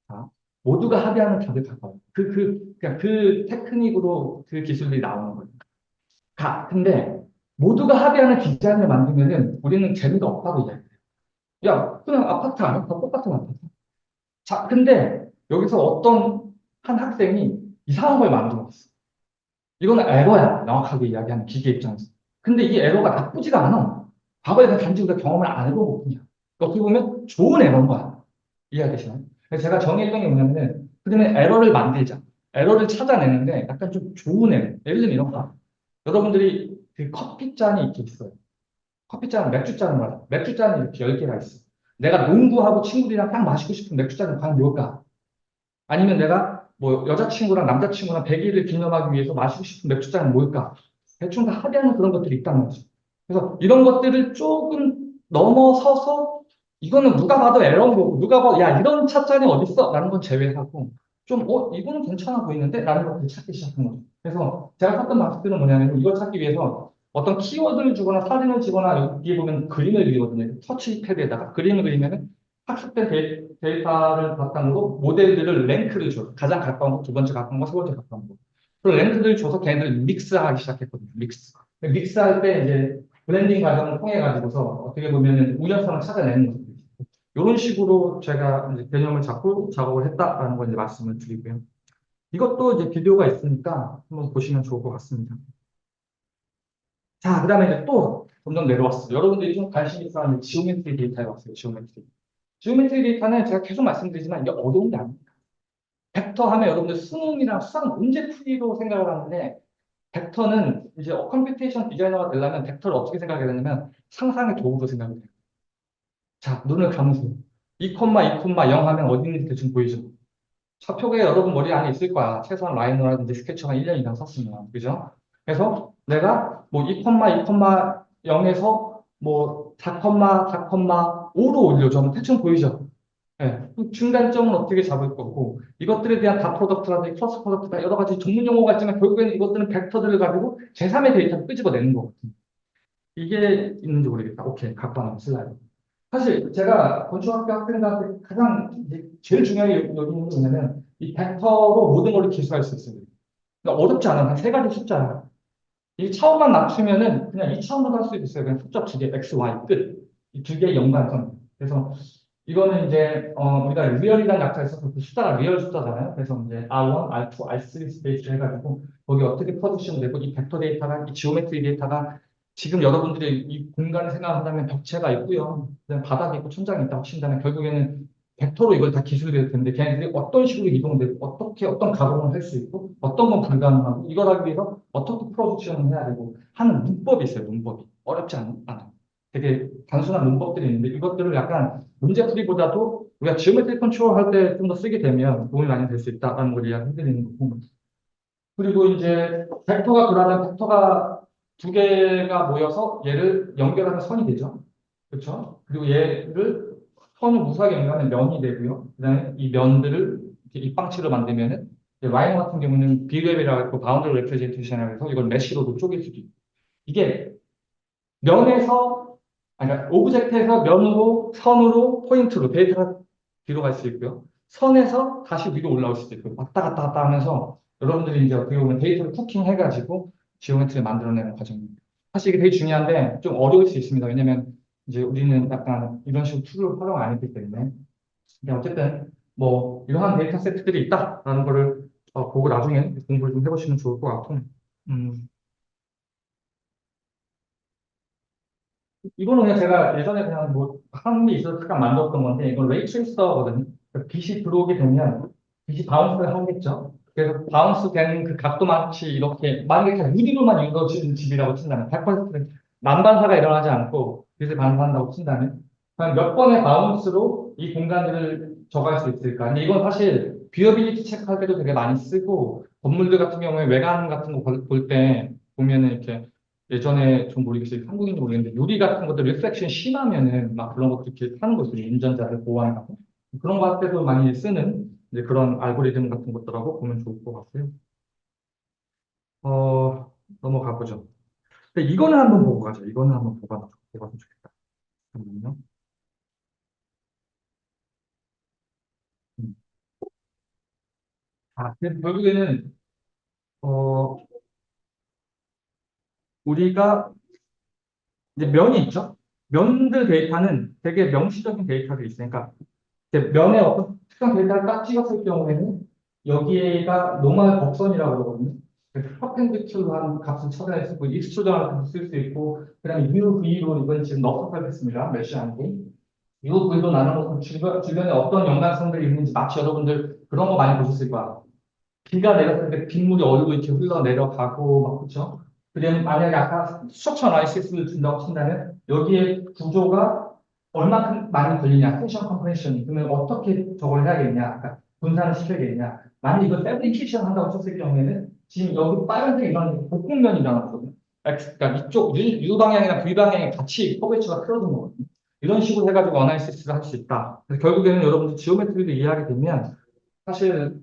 자, 모두가 합의하는 답에 가까워. 그냥 그 테크닉으로 그 기술들이 나오는 거예요. 근데 모두가 합의하는 디자인을 만들면은 우리는 재미가 없다고 이야기해요. 야, 그냥 아파트 아니야? 다 똑같은 아파트. 자, 근데 여기서 어떤 한 학생이 이상한 걸 만들었어. 이거는 에러야. 명확하게 이야기하는 기계 입장에서. 근데 이 에러가 나쁘지가 않아. 과거에 그냥 단지 우리가 경험을 안 해본 것뿐이야. 어떻게 보면 좋은 에러인 거야. 이해하시나요? 그래서 제가 정의했던 게 뭐냐면은, 그러면 에러를 만들자. 에러를 찾아내는데 약간 좀 좋은 에러. 예를 들면 이런 거. 여러분들이 그 커피잔이 이렇게 있어요. 커피잔, 맥주잔 말이야. 맥주잔이 이렇게 10개가 있어. 내가 농구하고 친구들이랑 딱 마시고 싶은 맥주잔은 과연 뭘까? 아니면 내가 뭐 여자친구랑 남자친구랑 100일을 기념하기 위해서 마시고 싶은 맥주잔은 뭘까? 대충 다 합의하는 그런 것들이 있다는 거죠. 그래서 이런 것들을 조금 넘어서서 이거는 누가 봐도 에러인 거고 누가 봐도 야 이런 찻잔이 어딨어? 라는 건 제외하고 좀 이거는 괜찮아 보이는데? 라는 것들을 찾기 시작한 거죠. 그래서 제가 썼던 방식들은 뭐냐면 이걸 찾기 위해서 어떤 키워드를 주거나 사진을 주거나 여기 보면 그림을 그리거든요. 터치패드에다가 그림을 그리면은 학습된 데이터를 바탕으로 모델들을 랭크를 줘. 가장 가까운 거, 두 번째 가까운 거, 세 번째 가까운 거. 그 랭크들을 줘서 걔네들을 믹스하기 시작했거든요. 믹스할 때 이제 블렌딩 과정을 통해 가지고서 어떻게 보면 우연성을 찾아내는 거죠. 이런 식으로 제가 이제 개념을 잡고 작업을 했다라는 걸 이제 말씀을 드리고요. 이것도 이제 비디오가 있으니까 한번 보시면 좋을 것 같습니다. 자, 그 다음에 이제 또 점점 내려왔어요. 여러분들이 좀 관심 있어 하는 지오메트리 데이터에 왔어요. 지오메트리. 지오메트리 데이터는 제가 계속 말씀드리지만 이게 어려운 게 아닙니다. 벡터 하면 여러분들 수능이랑 수학 문제 풀이로 생각을 하는데 벡터는 이제 컴퓨테이션 디자이너가 되려면 벡터를 어떻게 생각해야 되냐면 상상의 도구로 생각을 해요. 자, 눈을 감으세요. 2,0 하면 어디 있는지 대충 보이죠? 좌표가 여러분 머리 안에 있을 거야. 최소한 라이노라든지 스케치가 1년 이상 썼으면. 그죠? 그래서 내가 뭐 2,0에서 뭐 4,5로 올려줘. 하면 대충 보이죠? 예. 중간점은 어떻게 잡을 거고, 이것들에 대한 다 프로덕트라든지 클러스 프로덕트가 여러 가지 전문 용어가 있지만 결국에는 이것들은 벡터들을 가지고 제3의 데이터를 끄집어내는 거거든요. 이게 있는지 모르겠다. 오케이. 갖고 하나 슬라이드. 사실 제가 건축학교 학생들한테 가장 이제 제일 중요하게 여기는 게 뭐냐면 이 벡터로 모든 걸 기술할 수 있어요. 그러니까 어렵지 않아. 한 세 가지 숫자야. 이 차원만 낮추면은 그냥 이 차원으로 할 수 있어요. 그냥 숫자 두 개, x, y 끝. 이 두 개의 연관성. 그래서 이거는 이제 우리가 리얼이라는 약자에 있어서 그 숫자가 리얼 숫자잖아요. 그래서 이제 R1, R2, R3 스페이스 해가지고 거기 어떻게 퍼지션 되고 이 벡터 데이터가 이 지오메트리 데이터가 지금 여러분들이 이 공간을 생각한다면 벽체가 있고요. 그다음에 바닥이 있고 천장이 있다고 친다면 결국에는 벡터로 이걸 다 기술이 될 텐데 걔네들이 어떤 식으로 이동되고 어떻게 어떤 가공을 할 수 있고 어떤 건 불가능하고 이걸 하기 위해서 어떻게 프로젝션을 해야 되고 하는 문법이 있어요. 문법이 어렵지 않아요. 되게 단순한 문법들이 있는데 이것들을 약간 문제풀이보다도 우리가 지오메트리 컨트롤 할 때 좀 더 쓰게 되면 도움이 많이 될 수 있다라는 걸 이야기해드리는 거고. 그리고 이제 벡터가 그러면 벡터가 두 개가 모여서 얘를 연결하는 선이 되죠. 그렇죠? 그리고 얘를 선을 무수하게 연결하면 면이 되고요. 그다음에 이 면들을 이렇게 입방치로 만들면은 라인 같은 경우는 비랩이라고 하고 바운더리 레프레젠테이션이라고 해서 이걸 메쉬로도 쪼갤 수도 있고. 이게 면에서 그러니까 오브젝트에서 면으로 선으로 포인트로 데이터가 뒤로 갈 수 있고요. 선에서 다시 위로 올라올 수도 있고 왔다 갔다 갔다 하면서 여러분들이 이제 어떻게 보면 데이터를 쿠킹 해가지고 지오메트리를 만들어내는 과정입니다. 사실 이게 되게 중요한데 좀 어려울 수 있습니다. 왜냐면 이제 우리는 약간 이런 식으로 툴을 활용 안 했기 때문에. 근데 어쨌든 뭐 이러한 데이터 세트들이 있다라는 거를 보고 나중에 공부를 좀 해보시면 좋을 것 같고. 음, 이거는 그냥 제가 예전에 그냥 뭐 하는 게 있어서 잠깐 만들었던 건데 이건 레이 트레이서거든요. 빛이 들어오게 되면 빛이 바운스를 하겠죠. 그래서 바운스 되는 그 각도 마치 이렇게 만약에 그냥 유리로만 이루어진 집이라고 친다면 100% 난반사가 일어나지 않고 빛을 반사한다고 친다면 그냥 몇 번의 바운스로 이 공간들을 저갈 수 있을까? 근데 이건 사실 뷰어빌리티 체크할 때도 되게 많이 쓰고 건물들 같은 경우에 외관 같은 거 볼 때 보면은 이렇게 예전에 좀 모르겠어요. 한국인지 모르겠는데 유리 같은 것들 리플렉션 심하면은 막 그런 것들 이렇게 하는 거 있어요. 운전자를 보호하고 그런 거 할 때도 많이 쓰는 이제 그런 알고리즘 같은 것들하고 보면 좋을 것 같고요. 넘어가 보죠. 근데 이거는 한번 보고 가죠. 이거는 한번 보고 가면 좋겠다. 잠깐만요. 음. 근데 결국에는 어, 우리가 이제 면이 있죠. 면들 데이터는 되게 명시적인 데이터들이 있으니까 이제 면에 어떤 특정 데이터를 딱 찍었을 경우에는 여기가 노멀 곡선이라고 그러거든요. 퍼펜디큘러한 값을 찾아낼 고 익스 조정을 쓸 수 있고 그다음에 UV로 이건 지금 넉넉하게 했습니다. 메쉬 안에 UV로 나누는 것은 주변에 어떤 연관성들이 있는지 마치 여러분들 그런 거 많이 보셨을 거야. 비가 내렸을 때 빗물이 어디로 이렇게 흘러 내려가고 막 그렇죠. 그다음 만약에 아까 스트럭처 어나리시스를 준다고 친다면 여기에 구조가 얼마큼 많이 걸리냐, 텐션 컴프레션 그러면 어떻게 저걸 해야겠냐, 아까 분산을 시켜야겠냐. 만약 이걸 패브리케이션 한다고 쳤을 경우에는 지금 여기 빨간색 이런 복근면이 일어났거든요. 그러니까 이쪽 U 방향이나 V 방향이 같이 커브처가 틀어진 거거든요. 이런 식으로 해가지고 어나리시스를 할 수 있다. 그래서 결국에는 여러분들 지오메트리도 이해하게 되면 사실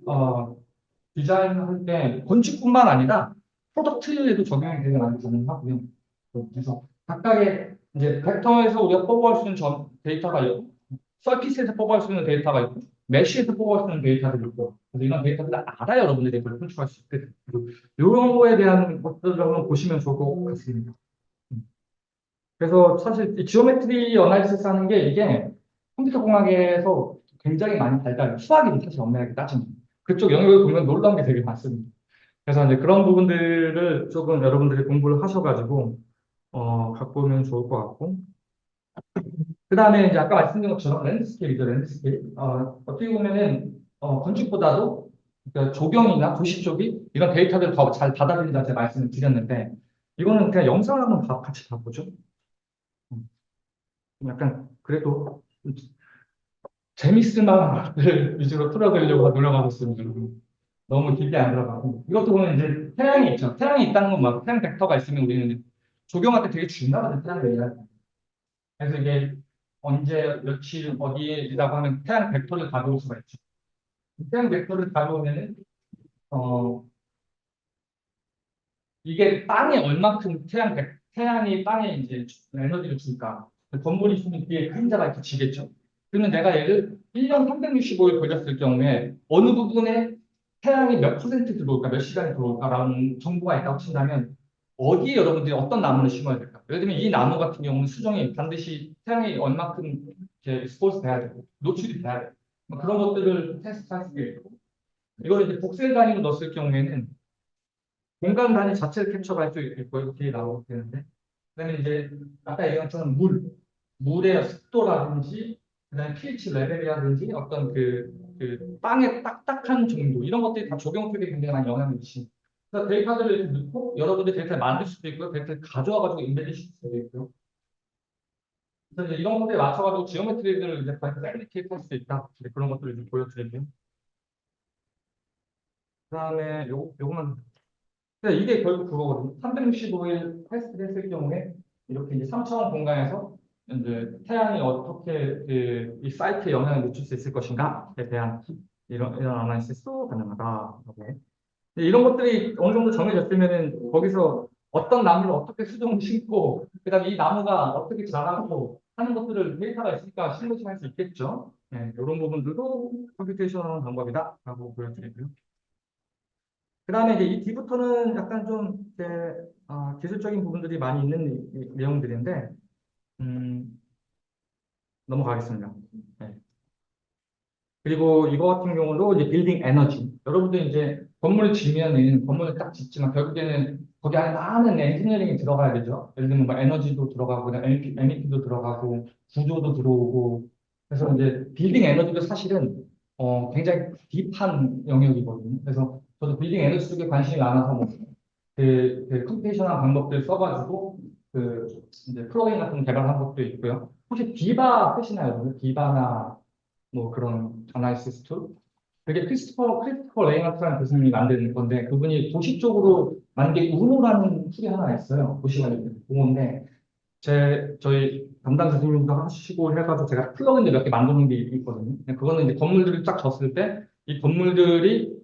디자인할 때 건축뿐만 아니라 프로덕트에도 적용이 되게 많이 가능하고요. 그래서 각각의 이제 벡터에서 우리가 뽑아올 수 있는 데이터가 있고, 서피스에서 뽑아올 수 있는 데이터가 있고, 메쉬에서 뽑아올 수 있는 데이터들이 있고, 그래서 이런 데이터들을 알아야 여러분들이 그걸 컨트롤할 수 있거든요. 이런 거에 대한 것들을 한번 보시면 좋을 것 같습니다. 그래서 사실 이 지오메트리 어나리시스 하는 게 이게 컴퓨터 공학에서 굉장히 많이 발달, 수학이 사실 엄밀하게 따지면 그쪽 영역을 보면 놀라운 게 되게 많습니다. 그래서 이제 그런 부분들을 조금 여러분들이 공부를 하셔가지고 갖고 오면 좋을 것 같고 그 다음에 이제 아까 말씀드린 것처럼 랜드스케이프죠, 랜드스케이프. 어떻게 보면은 건축보다도 그러니까 조경이나 도시 쪽이 이런 데이터들을 더 잘 받아들인다 제가 말씀을 드렸는데 이거는 그냥 영상을 한번 같이 봐보죠. 음, 약간 그래도 재밌을 만한 것들 위주로 풀어드리려고 노력하고 있습니다. 너무 깊게 안 들어가고. 이것도 보면 이제 태양이 있죠. 태양이 있다는 건 막, 태양 벡터가 있으면 우리는 조경할 때 되게 중요하거든요. 태양 벡터. 그래서 이게 언제, 며칠, 어디에라고 하면 태양 벡터를 가져올 수가 있죠. 태양 벡터를 가져오면은, 어, 이게 땅에 얼만큼 태양이 땅에 이제 에너지를 줄까. 건물이 있으면 뒤에 그림자가 이렇게 지겠죠. 그러면 내가 얘를 1년 365일 돌렸을 경우에 어느 부분에 태양이 몇 퍼센트 들어올까, 몇 시간이 들어올까라는 정보가 있다고 친다면 어디에 여러분들이 어떤 나무를 심어야 될까? 예를 들면 이 나무 같은 경우는 수종이 반드시 태양이 얼만큼 이제 스포츠 돼야 되고 노출이 돼야 되고 뭐 그런 것들을 테스트할 수 있고 이걸 이제 복셀 단위로 넣었을 경우에는 공간 단위 자체를 캡처할 수 있고 이렇게 나오게 되는데 그다음에 이제 아까 얘기한 것처럼 물의 습도라든지 그다음에 pH 레벨이라든지 어떤 그 빵의 딱딱한 정도 이런 것들이 다 적용 속에 굉장히 많이 영향을 미칩니다. 그래서 데이터들을 이렇게 넣고 여러분들 데이터를 만들 수도 있고요. 데이터를 가져와가지고 인베디실 수도 있고요. 그래서 이제 이런 것들에 맞춰가지고 지오메트리들을 이제 패브리케이트 할 수 있다. 이제 그런 것들을 좀 보여드리고요. 그다음에 요거만 그러니까 이게 결국 그거거든요. 365일 테스트를 했을 경우에 이렇게 이제 3차원 공간에서 이제 태양이 어떻게 이 사이트에 영향을 미칠 수 있을 것인가에 대한 이런 아나리시스도 가능하다. 네. 이런 것들이 어느 정도 정해졌으면은 거기서 어떤 나무를 어떻게 수종을 심고 그다음에 이 나무가 어떻게 자라고 하는 것들을 데이터가 있으니까 시뮬레이션 할 수 있겠죠. 네, 이런 부분들도 컴퓨테이션 하는 방법이다라고 보여드리고요. 그 다음에 이제 이 뒤부터는 약간 좀 이제, 기술적인 부분들이 많이 있는 내용들인데 음, 넘어가겠습니다. 네. 그리고 이거 같은 경우도 이제 빌딩 에너지. 여러분들 이제 건물을 지면은 건물을 딱 짓지만 결국에는 거기 안에 많은 엔지니어링이 들어가야 되죠. 예를 들면 뭐 에너지도 들어가고, MEP도 들어가고, 구조도 들어오고. 그래서 이제 빌딩 에너지도 사실은 굉장히 딥한 영역이거든요. 그래서 저도 빌딩 에너지 쪽에 관심이 많아서 뭐 그 컴퓨테이션한 방법들 써가지고 이제 플러그인 같은 거 개발한 것도 있고요. 혹시 디바 쓰시나요? 디바나 뭐 그런 아나리시스 툴? 그게 크리스토퍼 레이너트라는 교수님이 만든 건데, 그분이 도시 쪽으로 만든 게 우노라는 툴이 하나 있어요. 도시 관련 공원인데, 저희 담당 교수님도 하시고 해가지고 제가 플러그인을 몇 개 만드는 게 있거든요. 근데 그거는 이제 건물들을 쫙 졌을 때, 이 건물들이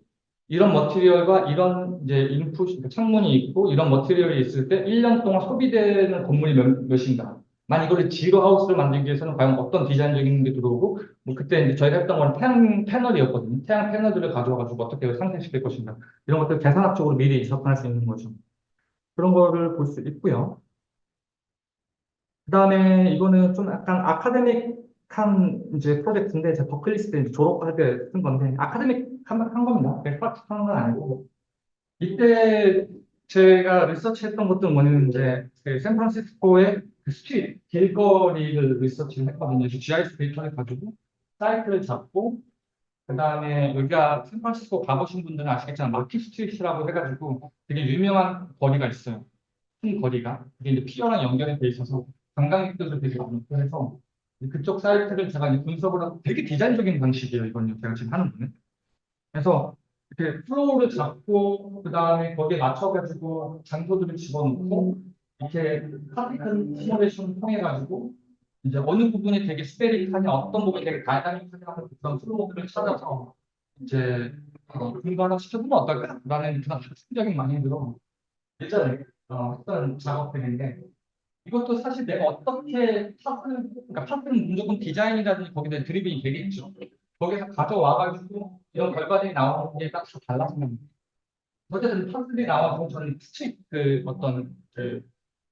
이런 머티리얼과 이런 이제 인풋, 그러니까 창문이 있고 이런 머티리얼이 있을 때 1년 동안 소비되는 건물이 몇인가. 만 이거를 지로 하우스를 만들기 위해서는 과연 어떤 디자인적인 게 들어오고, 뭐 그때 이제 저희가 했던 건 태양 패널이었거든요. 태양 패널들을 가져와가지고 어떻게 상생시킬 것인가. 이런 것들 계산학적으로 미리 접근할 수 있는 거죠. 그런 거를 볼 수 있고요. 그 다음에 이거는 좀 약간 아카데믹한 이제 프로젝트인데, 제가 버클리 때 이제 졸업할 때 쓴 건데, 아카데믹한 겁니다. 프락틱한 건 아니고. 이때 제가 리서치했던 것도 뭐냐면 이제 그 샌프란시스코의 그 스트리트 길거리를 리서치를 했거든요. 그래서 GIS 데이터를 가지고 사이트를 잡고 그다음에 여기가 샌프란시스코 가보신 분들은 아시겠지만 마켓 스트리트라고 해가지고 되게 유명한 거리가 있어요. 큰 거리가 그게 이제 피어랑 연결이 돼 있어서 관광객들도 되게 많고 해서 그쪽 사이트를 제가 이제 분석을 하고 되게 디자인적인 방식이에요. 이건요. 제가 지금 하는 거는. 그래서 이렇게 플로우를 잡고 그다음에 거기에 맞춰가지고 장소들을 집어넣고 이렇게 파티클 시뮬레이션을 통해 가지고 이제 어느 부분이 되게 스테릭하냐 어떤 부분이 되게 다이나믹하냐 하는 그런 플로우들을 찾아서 이제 분간을 시켜보면 어떨까라는 그런 학습적인 마인드로 예전에 했던 작업들인데, 이것도 사실 내가 어떻게 그러니까 파트는 무조건 디자인이라든지 거기에 드리블이 되겠죠. 거기서 가져와가지고 이런 결과들이 나오는 게 딱 달라지는. 어쨌든 파트들이 나와서 저는 스트릭 그 어떤 그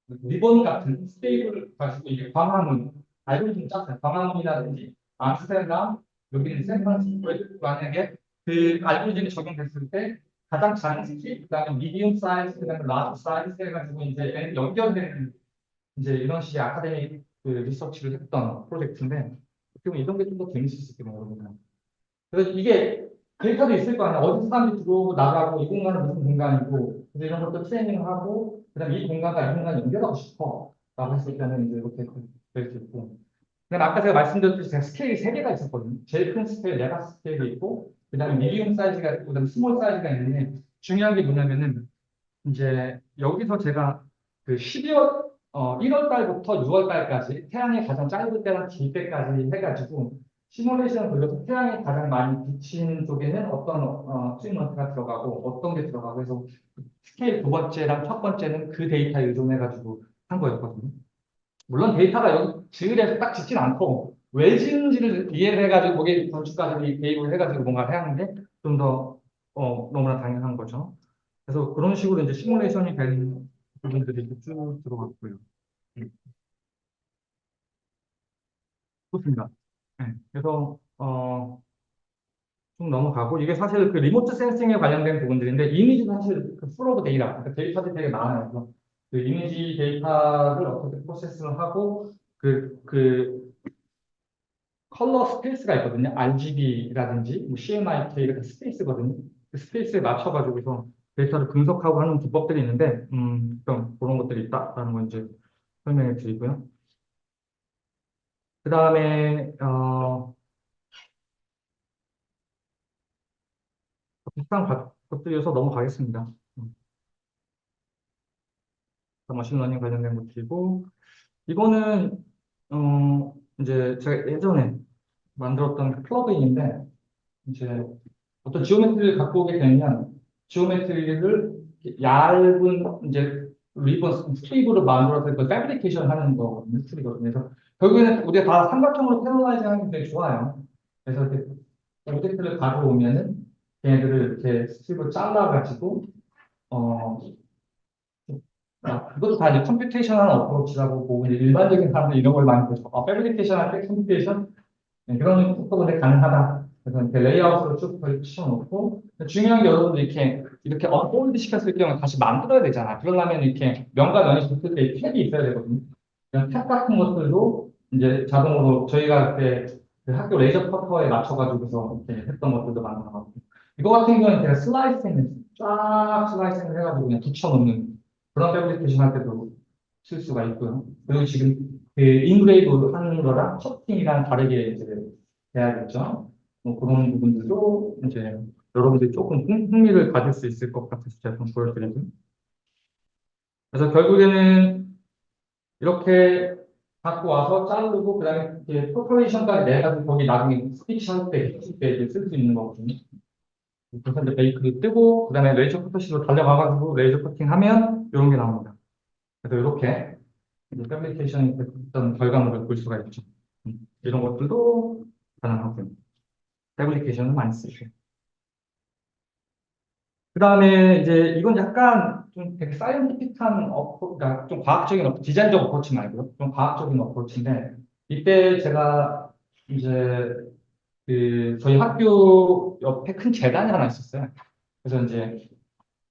리본 같은 스테이블을 가지고 이게 광화문 알고리즘 짰어요. 광화문이라든지 암스테르담 여기는 샌프란시스코에 만약에 그 알고리즘이 적용됐을 때 가장 작은 스케일, 그다음에 미디움 사이즈, 그다음에 라지 사이즈 해가지고 이제 연결되는 이제 이런 식의 아카데믹 그 리서치를 했던 프로젝트인데, 어떻게 보면 이런 게 좀 더 재밌었을지 모르겠네요. 그래서 이게 데이터도 있을 거 아니야. 어디 사람들이 들어오고 나가고 이 공간은 무슨 공간이고, 그래서 이런 것도 트레이닝을 하고, 그다음에 이 공간과 이 공간 연결하고 싶어. 라고 했을 때는 이제 이렇게 될 수 있고. 그다음에 아까 제가 말씀드렸듯이 제가 스케일이 세 개가 있었거든요. 제일 큰 스케일, 메가 스케일이 있고, 그다음에 미디움 사이즈가 있고, 그다음에 스몰 사이즈가 있는데, 중요한 게 뭐냐면은, 이제 여기서 제가 그 1월 달부터 6월 달까지 태양이 가장 짧을 때랑 길 때까지 해가지고 시뮬레이션을 돌려서 태양이 가장 많이 비치는 쪽에는 어떤 트리먼트가 들어가고 어떤 게 들어가고 해서 스케일 두 번째랑 첫 번째는 그 데이터에 의존해가지고 한 거였거든요. 물론 데이터가 여기 지을에서 딱 짓진 않고 왜 짓는지를 이해를 해가지고 거기에 건축가들이 개입을 해가지고 뭔가 해야 하는데 좀 더 너무나 당연한 거죠. 그래서 그런 식으로 이제 시뮬레이션이 된 부분들이 이렇게 쭉 들어갔고요. 네, 좋습니다. 네, 그래서 좀 넘어가고 이게 사실 그 리모트 센싱에 관련된 부분들인데 이미지도 사실 그 풀 오브 데이터, 그러니까 데이터들이 되게 많아요. 그래서 그 이미지 데이터를 어떻게 프로세스를 하고 그 컬러 스페이스가 있거든요. RGB라든지 뭐 CMYK 이렇게 스페이스거든요. 그 스페이스에 맞춰가지고서 데이터를 분석하고 하는 기법들이 있는데, 좀 그런 것들이 있다라는 걸 이제 설명해 드리고요. 그 다음에, 비슷한 것들이어서 넘어가겠습니다. 머신러닝 관련된 것들이고, 이거는, 이제 제가 예전에 만들었던 플러그인인데, 이제 어떤 지오메트리를 갖고 오게 되면 지오메트리를 얇은 이제 리본 스트립으로 만들어서 그 패브리케이션 하는 거거든요. 스트립이거든요. 그래서 결국에는 우리가 다 삼각형으로 패널라이징 하는 게 되게 좋아요. 그래서 이렇게 오브젝트를 가져오면은 걔네들을 이렇게 스트립으로 잘라가지고 어 그것도 다 이제 컴퓨테이션한 어프로치라고 보고 이제 일반적인 사람들이 이런 걸 많이 보죠. 패브리케이션 할 때 컴퓨테이션 네, 그런 속도가 가능하다. 그래서 이렇게 레이아웃으로 쭉 붙여놓고 중요한 게 여러분들 이렇게 언폴드 시켰을 경우에 다시 만들어야 되잖아. 그러려면 이렇게 면과 면이 붙을 때 탭이 있어야 되거든요. 이런 탭 같은 것들도 이제 자동으로 저희가 그때 그 학교 레이저 커터에 맞춰가지고서 이렇게 했던 것들도 많아가지고 이거 같은 경우는 제가 슬라이싱을 쫙 슬라이싱을 해가지고 그냥 붙여놓는 그런 패브리케이션 할 때도 쓸 수가 있고요. 그리고 지금 그 인그레이브 하는 거랑 커팅이랑 다르게 이제 돼야겠죠. 뭐 그런 부분들도 이제 여러분들이 조금 흥미를 가질 수 있을 것 같아서 제가 좀 보여드리고. 그래서 결국에는 이렇게 갖고 와서 자르고 그다음에 이렇게 프로퍼레이션까지 내가지고 거기 나중에 스피치 할때 이제 쓸 수 있는 거거든요. 그래서 이제 베이크를 뜨고 그다음에 레이저 커터실로 달려가가지고 레이저 커팅하면 이런 게 나옵니다. 그래서 이렇게 이제 패브리케이션이 됐던 결과물을 볼 수가 있죠. 이런 것들도 가능하고요. 패브리케이션을 많이 쓰죠. 그 다음에 이제 이건 약간 좀 되게 사이언티픽한 그러니까 좀 과학적인 디자인적 어프로치 말고요. 좀 과학적인 어프로치인데 이때 제가 이제 그 저희 학교 옆에 큰 재단이 하나 있었어요. 그래서 이제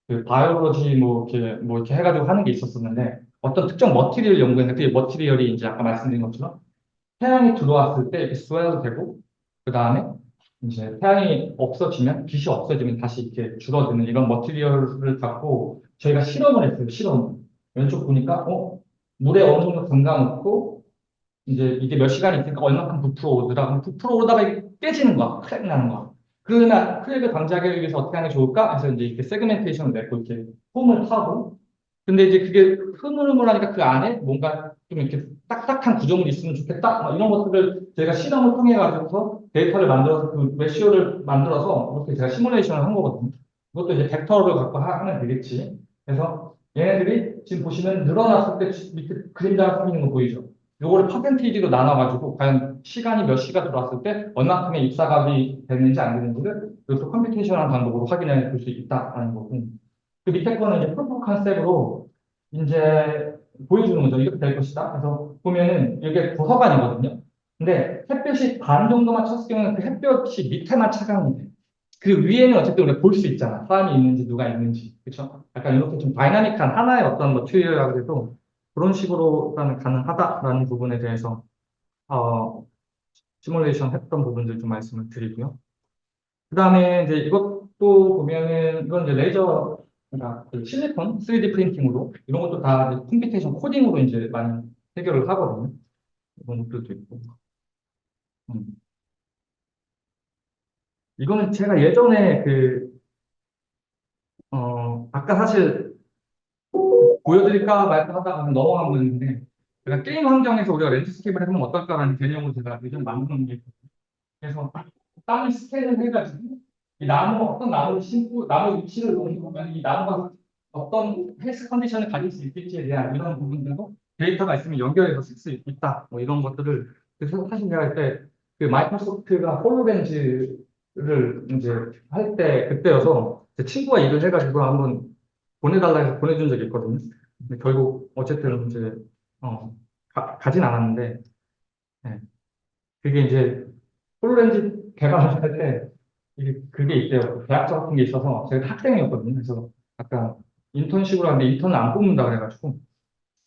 그 바이오로지 뭐 이렇게 해가지고 하는 게 있었었는데 어떤 특정 머티리얼 연구했는데 그 머티리얼이 이제 아까 말씀드린 것처럼 태양이 들어왔을 때 이렇게 스웨어 되고 그 다음에 이제 태양이 없어지면 빛이 없어지면 다시 이렇게 줄어드는 이런 머티리얼을 갖고 저희가 실험을 했어요. 실험. 왼쪽 보니까 물에 어느 정도 담가놓고 이제 이게 몇 시간 있으니까 얼마큼 부풀어 오르더라. 그럼 부풀어 오르다가 이게 깨지는 거야. 크랙 나는 거야. 그러나 크랙을 방지하기 위해서 어떻게 하는 게 좋을까? 해서 이제 이렇게 세그멘테이션을 내고 이렇게 폼을 타고 근데 이제 그게 흐물흐물하니까 그 안에 뭔가 좀 이렇게 딱딱한 구조물이 있으면 좋겠다. 뭐 이런 것들을 저희가 실험을 통해 가지고서 데이터를 만들어서 그 레시오를 만들어서 이렇게 제가 시뮬레이션을 한 거거든요. 그것도 이제 벡터를 갖고 하면 되겠지. 그래서 얘네들이 지금 보시면 늘어났을 때 밑에 그림자가 생기는 거 보이죠? 요거를 퍼센테이지로 나눠가지고 과연 시간이 몇 시가 들어왔을 때 얼마큼의 입사각이 됐는지 안 됐는지를 이것도 컴퓨테이션한 방법으로 확인해 볼 수 있다라는 거고. 그 밑에 거는 이제 프로프 컨셉으로 이제 보여주는 거죠. 이렇게 될 것이다. 그래서 보면은 이게 도서관이거든요. 근데 햇볕이 반 정도만 쳤을 경우는 그 햇볕이 밑에만 차감이 돼. 그 위에는 어쨌든 우리가 볼 수 있잖아. 사람이 있는지 누가 있는지. 그렇죠? 약간 이렇게 좀 다이나믹한 하나의 어떤 뭐 튜토리얼이라고 해도 그런 식으로 일단은 가능하다라는 부분에 대해서 어, 시뮬레이션 했던 부분들 좀 말씀을 드리고요. 그 다음에 이제 이것도 보면은 이건 이제 레이저 그러니까 그 실리콘 3D 프린팅으로 이런 것도 다 이제 컴퓨테이션 코딩으로 이제 많이 해결을 하거든요. 이런 것들도 있고. 음. 이거는 제가 예전에 아까 사실 보여드릴까 말까 하다가 넘어간 거였는데 제가 게임 환경에서 우리가 랜드스케이프를 해보면 어떨까라는 개념으로 제가 예전 만든 게 있거든요. 그래서 땅을 스캔을 해가지고 이 나무 어떤 나무를 심고 나무 위치를 보면 이 나무가 어떤 헬스 컨디션을 가질 수 있을지에 대한 이런 부분들도 데이터가 있으면 연결해서 쓸 수 있다. 뭐 이런 것들을 그래서 사실 제가 그때 그 마이크로소프트가 홀로렌즈를 이제 할 때 그때여서 제 친구가 일을 해가지고 한번 보내달라 해서 보내준 적이 있거든요. 근데 결국 어쨌든 이제 가진 않았는데 네. 그게 이제 홀로렌즈 개발을 할 때 이게 그게 있대요. 계약서 같은 게 있어서 제가 학생이었거든요. 그래서 약간 인턴식으로 하는데 인턴을 안 뽑는다 그래가지고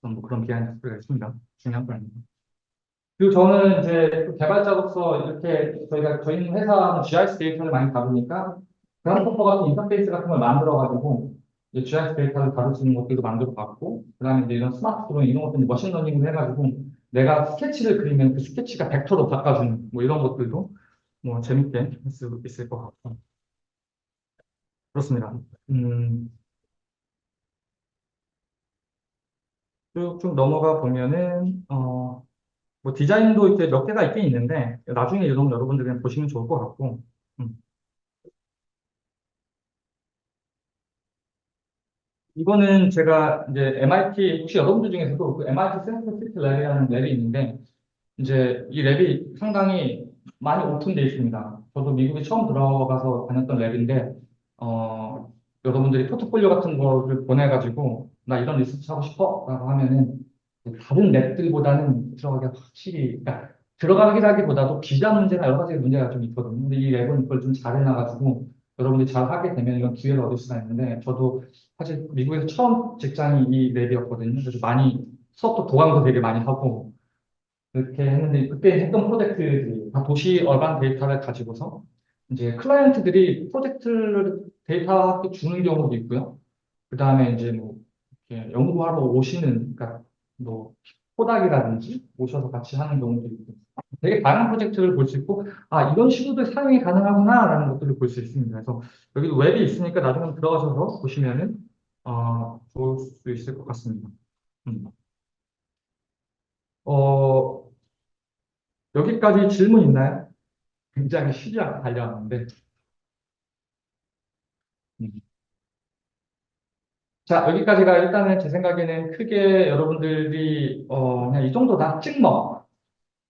뭐 그런 비하인드 스토리가 있습니다. 중요한 건 아니고. 그리고 저는 이제 또 개발자로서 이렇게 저희 회사는 GIS 데이터를 많이 다루니까 그래프퍼 같은 인터페이스 같은 걸 만들어가지고 이제 GIS 데이터를 다룰 수 있는 것들도 만들어봤고 그다음에 이제 이런 스마트 드로잉 이런 것들 머신러닝을 해가지고 내가 스케치를 그리면 그 스케치가 벡터로 바꿔주는 뭐 이런 것들도 뭐 재밌게 할 수 있을 것 같고 그렇습니다. 음, 쭉쭉 넘어가 보면은 뭐 디자인도 이렇게 몇 개가 있긴 있는데 나중에 이런 거 여러분들 그냥 보시면 좋을 것 같고 음. 이거는 제가 이제 MIT 혹시 여러분들 중에서도 그 MIT 센서시티 랩이라는 랩이 있는데 이제 이 랩이 상당히 많이 오픈되어 있습니다. 저도 미국에 처음 들어가서 다녔던 랩인데 여러분들이 포트폴리오 같은 거를 보내가지고 나 이런 리서치 하고 싶어라고 하면은 다른 랩들보다는 들어가기가 확실히 그러니까 들어가기라기보다도 기자 문제나 여러 가지 문제가 좀 있거든요. 근데 이 랩은 그걸 좀 잘 해놔가지고 여러분들이 잘 하게 되면 이런 기회를 얻을 수가 있는데 저도 사실 미국에서 처음 직장이 이 랩이었거든요. 그래서 많이 수업도 도강도 되게 많이 하고 그렇게 했는데 그때 했던 프로젝트들이 다 도시 어반 데이터를 가지고서 이제 클라이언트들이 프로젝트를 데이터 주는 경우도 있고요. 그 다음에 이제 뭐 이렇게 연구하러 오시는 그러니까 뭐 코닥이라든지 오셔서 같이 하는 경우도 있고 되게 다양한 프로젝트를 볼 수 있고, 아, 이런 식으로도 사용이 가능하구나라는 것들을 볼 수 있습니다. 그래서 여기도 웹이 있으니까 나중에 들어가셔서 보시면은, 좋을 수 있을 것 같습니다. 음. 어, 여기까지 질문 있나요? 굉장히 쉽지 않게 달려왔는데. 음. 자, 여기까지가 일단은 제 생각에는 크게 여러분들이, 그냥 이 정도다. 찍먹.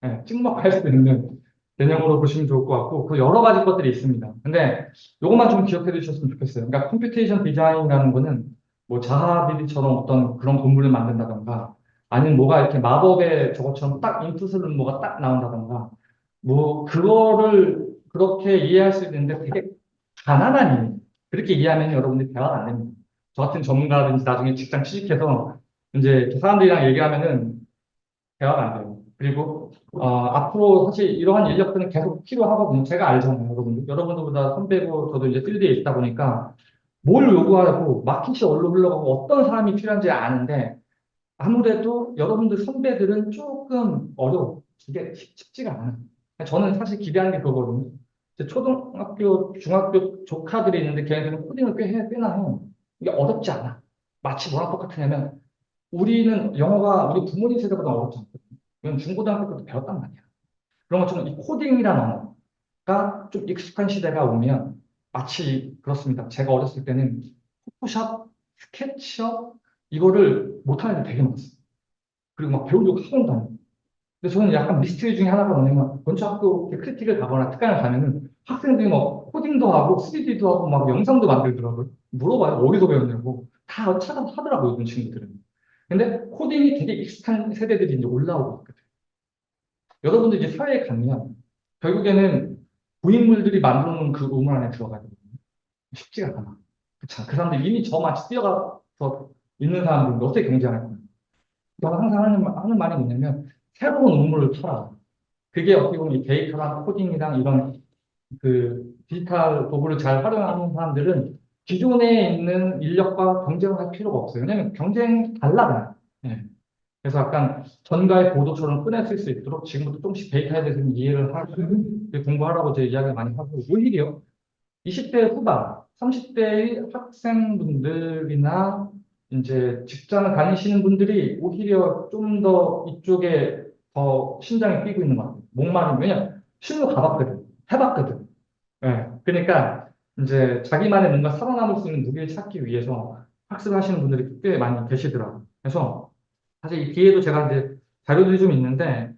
예, 찍먹할 수 있는 개념으로 보시면 좋을 것 같고, 그 여러 가지 것들이 있습니다. 근데 요것만 좀 기억해 두셨으면 좋겠어요. 그러니까 컴퓨테이션 디자인이라는 거는 뭐 자하비리처럼 어떤 그런 건물을 만든다던가, 아니면 뭐가 이렇게 마법의 저것처럼 딱 인풋을 뭐가 딱 나온다던가, 뭐 그거를 그렇게 이해할 수 있는데 되게 가난한 일. 그렇게 이해하면 여러분들이 대화가 안 됩니다. 저 같은 전문가든지 나중에 직장 취직해서 이제 이렇게 사람들이랑 얘기하면은 대화가 안 돼요. 그리고 앞으로 사실 이러한 인력들은 계속 필요하거든요. 제가 알잖아요, 여러분들. 여러분들보다 선배고 저도 이제 필드에 있다 보니까 뭘 요구하고 마켓이 어디로 흘러가고 어떤 사람이 필요한지 아는데 아무래도 여러분들 선배들은 조금 어려워. 이게 쉽지가 않아. 저는 사실 기대하는 게 그거거든요. 제 초등학교, 중학교 조카들이 있는데 걔네들은 코딩을 꽤나 해요. 이게 어렵지 않아. 마치 뭐랑 똑같으냐면 우리는 영어가 우리 부모님 세대보다 어렵지 않거든요. 이건 중고등학교 때도 배웠단 말이야. 그런 것처럼 이 코딩이라는 언어가 좀 익숙한 시대가 오면 마치 그렇습니다. 제가 어렸을 때는 포토샵, 스케치업 이거를 못하는 애들 되게 많았어요. 그리고 막 배우려고 학원 다니고. 근데 저는 약간 미스터리 중에 하나가 뭐냐면 먼저 학교 이렇게 크리틱을 가거나 특강을 가면은 학생들이 막 코딩도 하고 3D도 하고 막 영상도 만들더라고요. 물어봐요. 어디서 배웠냐고. 다 찾아하더라고요, 요즘 친구들은. 근데 코딩이 되게 익숙한 세대들이 이제 올라오고 있거든요. 여러분들 이제 사회에 가면 결국에는 고인물들이 만들어 놓은 그 우물 안에 들어가야 되거든요. 쉽지가 않아. 그쵸? 그 사람들 이미 저 마치 뛰어가서 있는 사람들인데 어떻게 경쟁할 거야? 저는 항상 하는 말이 뭐냐면 새로운 우물을 쳐라. 그게 어떻게 보면 이 데이터랑 코딩이랑 이런 그 디지털 도구를 잘 활용하는 사람들은 기존에 있는 인력과 경쟁을 할 필요가 없어요. 왜냐면 경쟁이 달라요. 예. 그래서 약간 전가의 보도처럼 꺼냈을 수 있도록 지금부터 조금씩 데이터에 대해서 이해를 하고 공부하라고 제 이야기를 많이 하고 오히려 20대 후반, 30대의 학생분들이나 이제 직장을 다니시는 분들이 오히려 좀 더 이쪽에 더 심장이 뛰고 있는 것 같아요. 목마름. 왜냐? 실무 가봤거든. 해봤거든. 예. 그러니까 이제 자기만의 뭔가 살아남을 수 있는 무기를 찾기 위해서 학습하시는 분들이 꽤 많이 계시더라고요. 그래서 사실 이 뒤에도 제가 이제 자료들이 좀 있는데,